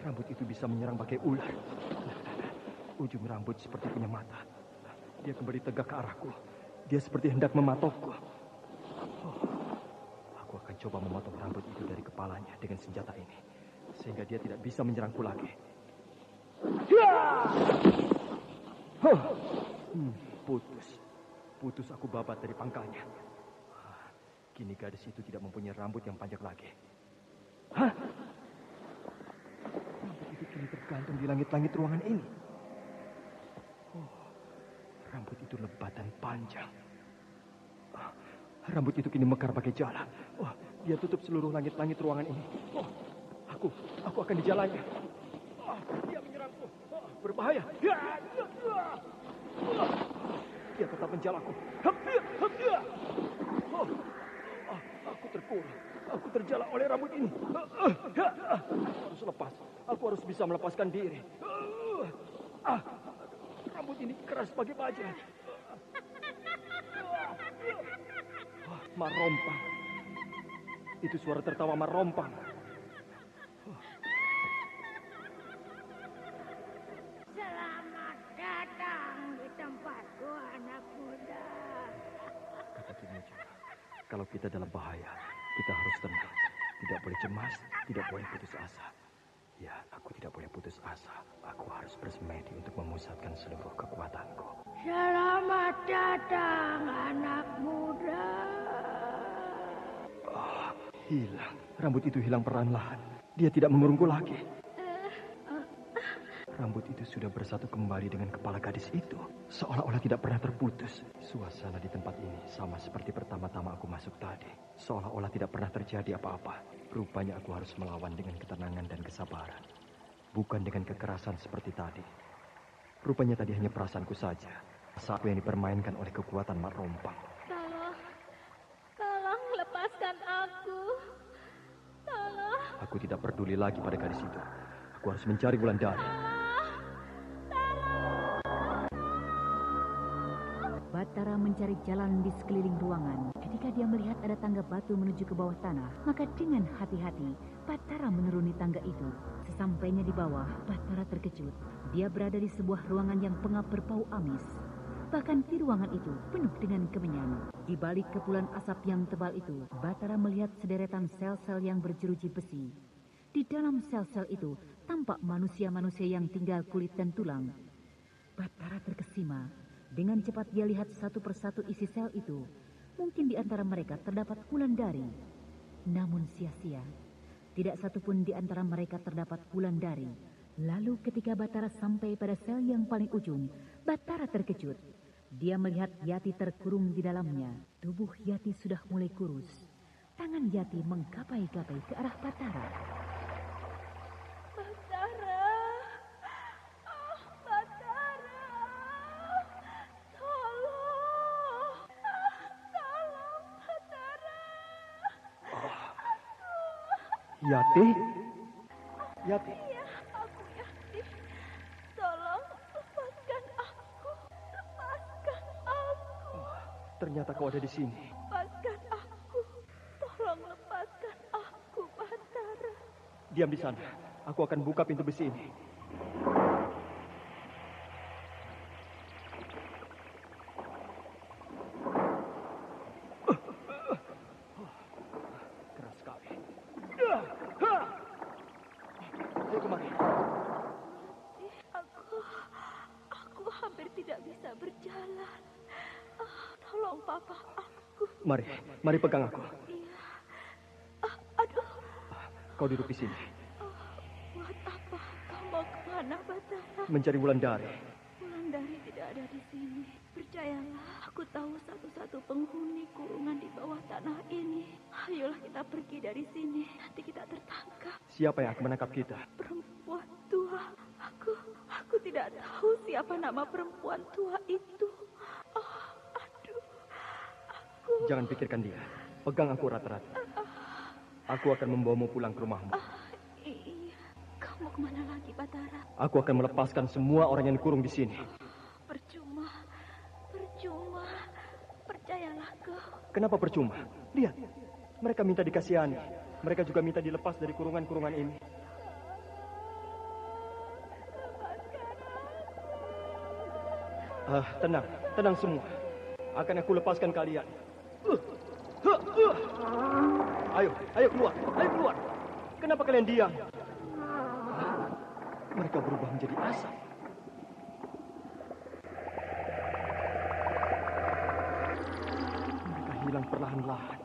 Rambut itu bisa menyerang pakai ular. Ujung rambut seperti punya mata. Dia kembali tegak ke arahku. Dia seperti hendak mematokku. Aku akan coba memotong rambut itu dari kepalanya dengan senjata ini. Sehingga dia tidak bisa menyerangku lagi. Putus aku babat dari pangkalnya. Kini gadis itu tidak mempunyai rambut yang panjang lagi. Rambut itu kini tergantung di langit-langit ruangan ini. Rambut itu lebat dan panjang. Rambut itu kini mekar pakai jala. Dia tutup seluruh langit-langit ruangan ini. Aku akan dijalannya. Dia menyerangku. Berbahaya. Dia tetap menjalaku. Aku terkurung. Aku terjala oleh rambut ini. Aku harus lepas. Aku harus bisa melepaskan diri. Rambut ini keras sebagai baja. Mak Rompang. Itu suara tertawa Mak Rompang. Selamat datang di tempatku, anak muda. Kata Kimuja, kalau kita dalam bahaya, kita harus tenang. Tidak boleh cemas, tidak boleh putus asa. Ya, aku tidak boleh putus asa. Aku harus bersemedi untuk memusatkan seluruh kekuatanku. Selamat datang, anak muda. Hilang. Rambut itu hilang perlahan-lahan. Dia tidak memurungku lagi. Rambut itu sudah bersatu kembali dengan kepala gadis itu. Seolah-olah tidak pernah terputus. Suasana di tempat ini sama seperti pertama-tama aku masuk tadi. Seolah-olah tidak pernah terjadi apa-apa. Rupanya aku harus melawan dengan ketenangan dan kesabaran. Bukan dengan kekerasan seperti tadi. Rupanya tadi hanya perasaanku saja. Rasa aku yang dipermainkan oleh kekuatan Mak Rompang. Tolong lepaskan aku. Tolong. Aku tidak peduli lagi pada gadis itu. Aku harus mencari Wulandari. Batara mencari jalan di sekeliling ruangan. Ketika dia melihat ada tangga batu menuju ke bawah tanah, maka dengan hati-hati Batara menuruni tangga itu. Sesampainya di bawah, Batara terkejut. Dia berada di sebuah ruangan yang pengap berbau amis. Bahkan di ruangan itu penuh dengan kemenyan. Di balik kepulan asap yang tebal itu, Batara melihat sederetan sel-sel yang berjeruji besi. Di dalam sel-sel itu tampak manusia-manusia yang tinggal kulit dan tulang. Batara terkesima. Dengan cepat dia lihat satu persatu isi sel itu. Mungkin di antara mereka terdapat Wulandari. Namun sia-sia. Tidak satupun di antara mereka terdapat Wulandari. Lalu ketika Batara sampai pada sel yang paling ujung, Batara terkejut. Dia melihat Yati terkurung di dalamnya. Tubuh Yati sudah mulai kurus. Tangan Yati menggapai-gapai ke arah Batara. Batara, Yati? Yati? Iya, aku Yati. Tolong lepaskan aku. Lepaskan aku. Ternyata kau ada di sini. Lepaskan aku. Tolong lepaskan aku, Batara. Diam di sana. Aku akan buka pintu besi ini. Keras sekali. Ayo kemari. Aku hampir tidak bisa berjalan. Tolong papa aku. Mari pegang aku. Iya. Aduh. Kau duduk di sini. Buat apa? Kau mau kemana, Batara? Mencari Wulandari. Wulandari tidak ada di sini. Percayalah, aku tahu satu-satu penghuni kurungan di bawah tanah ini. Ayolah kita pergi dari sini. Nanti kita tertangkap. Siapa yang akan menangkap kita? Perempuan tua. Aku tidak tahu siapa nama perempuan tua itu. Jangan pikirkan dia. Pegang aku erat-erat. Aku akan membawamu pulang ke rumahmu. Iya. Kamu kemana lagi, Batara? Aku akan melepaskan semua orang yang dikurung di sini. Percuma. Percayalah kau. Kenapa percuma? Lihat. Mereka minta dikasihani. Mereka juga minta dilepas dari kurungan-kurungan ini. Tenang semua. Akan aku lepaskan kalian. Ayo keluar. Kenapa kalian diam? Mereka berubah menjadi asap. Mereka hilang perlahan-lahan.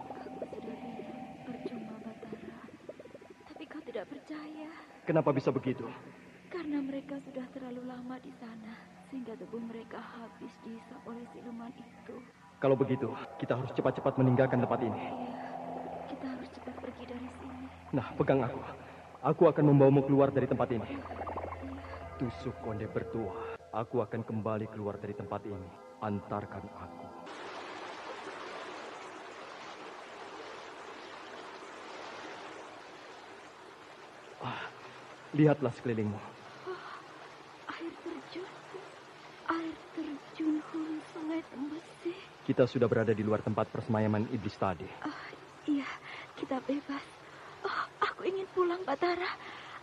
Percuma, Batara. Tapi kau tidak percaya. Kenapa bisa begitu? Karena mereka sudah terlalu lama di sana, sehingga tubuh mereka habis dihisap oleh siluman itu. Kalau begitu, kita harus cepat-cepat meninggalkan tempat ini. Iya, kita harus cepat pergi dari sini. Nah, pegang aku. Aku akan membawamu keluar dari tempat ini. Tusuk konde bertua. Aku akan kembali keluar dari tempat ini. Antarkan aku. Lihatlah sekelilingmu. Air terjun hulu sungai Tembesi. Kita sudah berada di luar tempat persemayaman iblis tadi. Iya, kita bebas. Aku ingin pulang, Batara.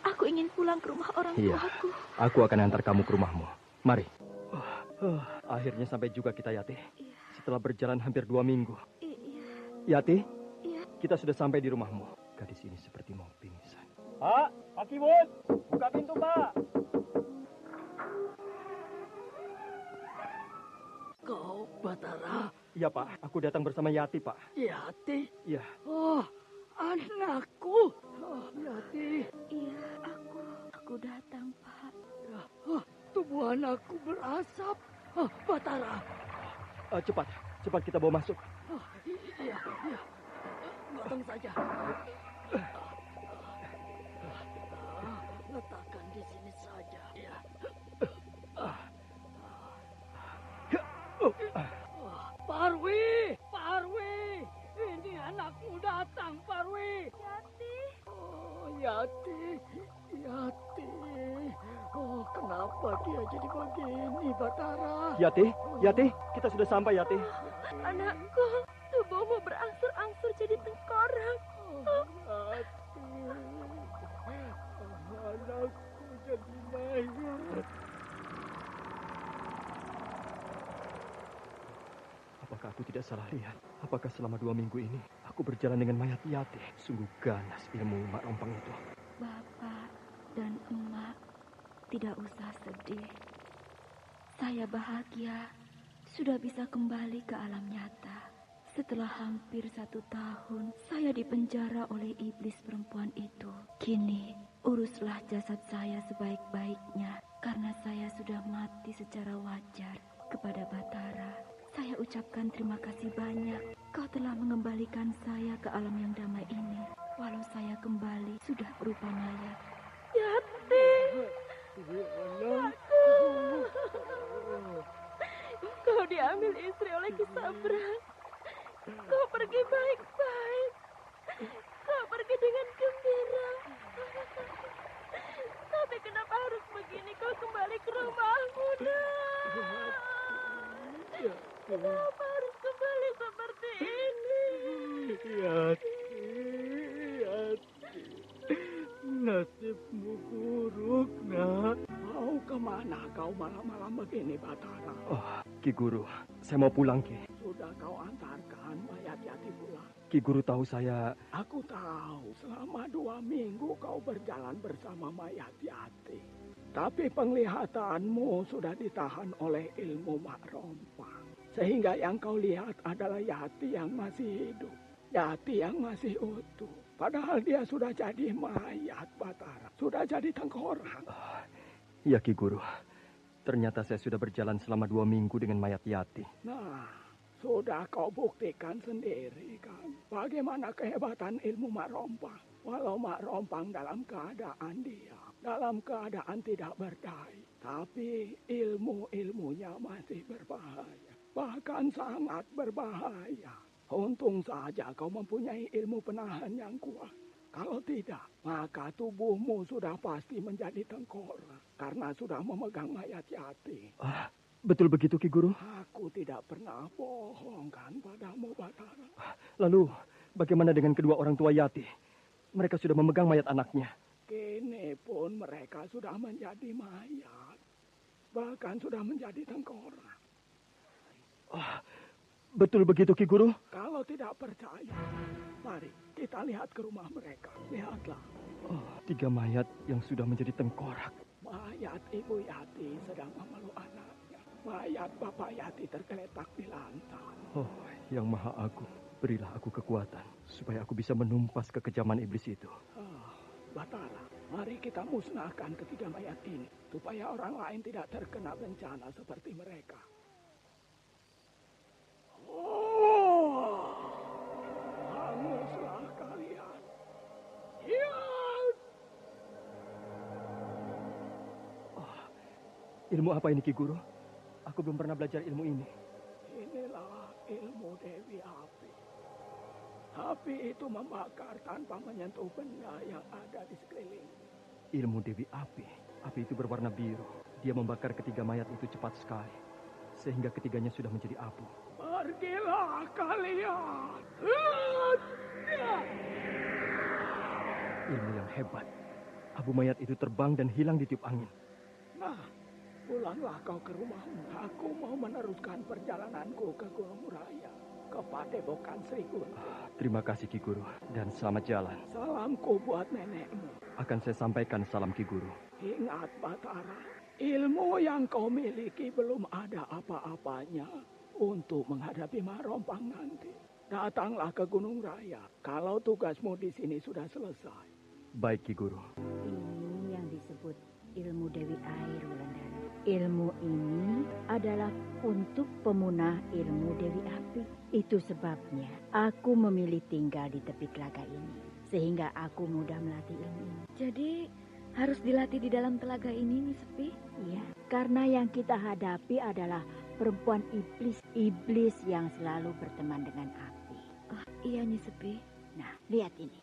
Aku ingin pulang ke rumah orang tuaku. Aku akan antar kamu ke rumahmu. Mari. Akhirnya sampai juga kita, Yati. Iya. Setelah berjalan hampir 2 minggu. Iya. Yati? Iya. Kita sudah sampai di rumahmu. Gadis ini seperti mau pingsan. Pak Kiwon, buka pintu, Pak. Kau, Batara? Iya, Pak. Aku datang bersama Yati, Pak. Yati? Iya. Oh, anakku. Oh, Yati. Iya, aku datang, Pak. Tubuh anakku berasap. Batara. Cepat kita bawa masuk. Iya. Datang saja. Letakkan di sini saja. Ya. Parwi, ini anakmu datang, Parwi. Yati. Oh, Yati. Oh, kenapa dia jadi begini, Batara? Yati, kita sudah sampai, Yati. Anakku, tubuhmu berangsur-angsur jadi tengkorak. Yati, anakku jadi mayat. Apakah aku tidak salah lihat? Apakah selama 2 minggu ini aku berjalan dengan mayat Yati? Sungguh ganas ilmu Mak Rompang itu. Bapak dan Emak tidak usah sedih. Saya bahagia sudah bisa kembali ke alam nyata. Setelah hampir 1 tahun saya dipenjara oleh iblis perempuan itu. Kini uruslah jasad saya sebaik-baiknya karena saya sudah mati secara wajar. Kepada Batara, saya ucapkan terima kasih banyak. Kau telah mengembalikan saya ke alam yang damai ini. Walau saya kembali sudah berupa mayat. Yati! Aku! Kau diambil istri oleh Kisabrang. Kau pergi baik-baik. Kau pergi dengan gembira. Kenapa harus kembali seperti ini? Yati, nasibmu buruk, nak. Mau kemana kau malam-malam begini, Batara? Oh, Ki Guru, saya mau pulang, Ki. Sudah kau antarkan mayat Yati pulang? Ki Guru tahu saya... Aku tahu, selama 2 minggu kau berjalan bersama mayat Yati. Tapi penglihatanmu sudah ditahan oleh ilmu Mak Rompang. Sehingga yang kau lihat adalah Yati yang masih hidup. Yati yang masih utuh. Padahal dia sudah jadi mayat, Batara. Sudah jadi tengkorak. Ya, Ki Guru. Ternyata saya sudah berjalan selama 2 minggu dengan mayat Yati. Nah, sudah kau buktikan sendiri kan. Bagaimana kehebatan ilmu Mak Rompang. Walau Mak Rompang dalam keadaan diam. Dalam keadaan tidak berdaya. Tapi ilmu-ilmunya masih berbahaya. Bahkan sangat berbahaya. Untung saja kau mempunyai ilmu penahan yang kuat. Kalau tidak, maka tubuhmu sudah pasti menjadi tengkorak. Karena sudah memegang mayat Yati. Betul begitu, Ki Guru? Aku tidak pernah bohong kan padamu, Batara. Lalu, bagaimana dengan kedua orang tua Yati? Mereka sudah memegang mayat anaknya. Kini pun mereka sudah menjadi mayat. Bahkan sudah menjadi tengkorak. Betul begitu, Ki Guru? Kalau tidak percaya, mari kita lihat ke rumah mereka. Lihatlah. 3 mayat yang sudah menjadi tengkorak. Mayat Ibu Yati sedang memeluk anaknya. Mayat Bapak Yati tergeletak di lantai. Oh, Yang Maha Agung, berilah aku kekuatan supaya aku bisa menumpas kekejaman iblis itu. Batara, mari kita musnahkan ketiga mayat ini supaya orang lain tidak terkena bencana seperti mereka. Hanguslah kalian. Ya. Ilmu apa ini, Ki Guru? Aku belum pernah belajar ilmu ini. Inilah ilmu Dewi Api. Api itu membakar tanpa menyentuh benda yang ada di sekeliling. Ilmu Dewi Api. Api itu berwarna biru. Dia membakar ketiga mayat itu cepat sekali. Sehingga ketiganya sudah menjadi abu. Pergilah kalian. Ilmu yang hebat. Abu mayat itu terbang dan hilang di tiup angin. Nah, pulanglah kau ke rumahmu. Aku mau meneruskan perjalananku ke Gunung Raya. Ke Padepokan Sri Guntur. Terima kasih, Ki Guru. Dan selamat jalan. Salamku buat nenekmu. Akan saya sampaikan salam Ki Guru. Ingat, Batara. Ilmu yang kau miliki belum ada apa-apanya untuk menghadapi Mak Rompang nanti. Datanglah ke Gunung Raya kalau tugasmu di sini sudah selesai. Baik, Ki Guru. Ini yang disebut ilmu Dewi Air, Wulandari. Ilmu ini adalah untuk pemunah ilmu Dewi Api. Itu sebabnya aku memilih tinggal di tepi telaga ini. Sehingga aku mudah melatih ilmu ini. Jadi harus dilatih di dalam telaga ini, Nyi Sepi? Iya, karena yang kita hadapi adalah perempuan iblis. Iblis yang selalu berteman dengan api. Iya, Nyi Sepi. Nah, lihat ini.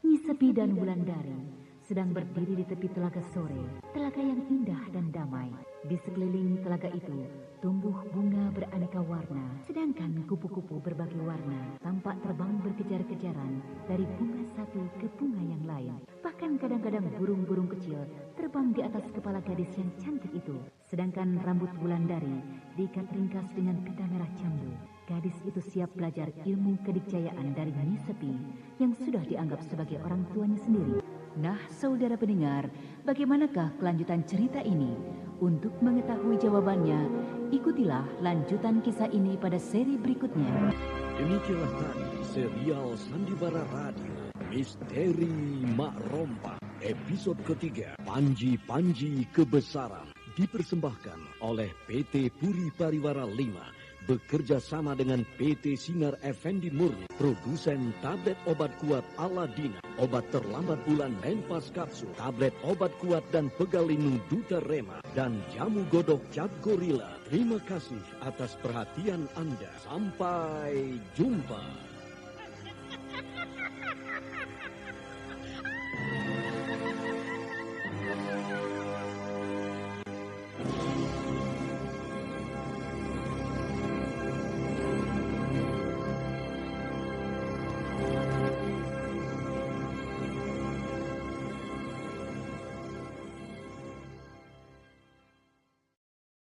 Nyi Sepi dan Wulandari sedang berdiri di tepi telaga sore, telaga yang indah dan damai. Di sekeliling telaga itu tumbuh bunga beraneka warna, sedangkan kupu-kupu berbagai warna tampak terbang berkejar-kejaran dari bunga satu ke bunga yang lain. Bahkan kadang-kadang burung-burung kecil terbang di atas kepala gadis yang cantik itu, sedangkan rambut Wulandari diikat ringkas dengan pita merah jambu. Gadis itu siap belajar ilmu kedikjayaan dari Nyi Sepi yang sudah dianggap sebagai orang tuanya sendiri. Nah, saudara pendengar, bagaimanakah kelanjutan cerita ini? Untuk mengetahui jawabannya, ikutilah lanjutan kisah ini pada seri berikutnya. Demikianlah tadi serial Sandiwara Radio Misteri Mak Rompang episode ketiga, Panji-Panji Kebesaran, dipersembahkan oleh PT Puri Pariwara 5 bekerja sama dengan PT Sinar Effendi Murni, produsen tablet obat kuat Aladina, obat terlambat bulan Menpas Kapsul, tablet obat kuat dan Pegalinu Duta Rema, dan jamu godok Cap Gorilla. Terima kasih atas perhatian Anda. Sampai jumpa.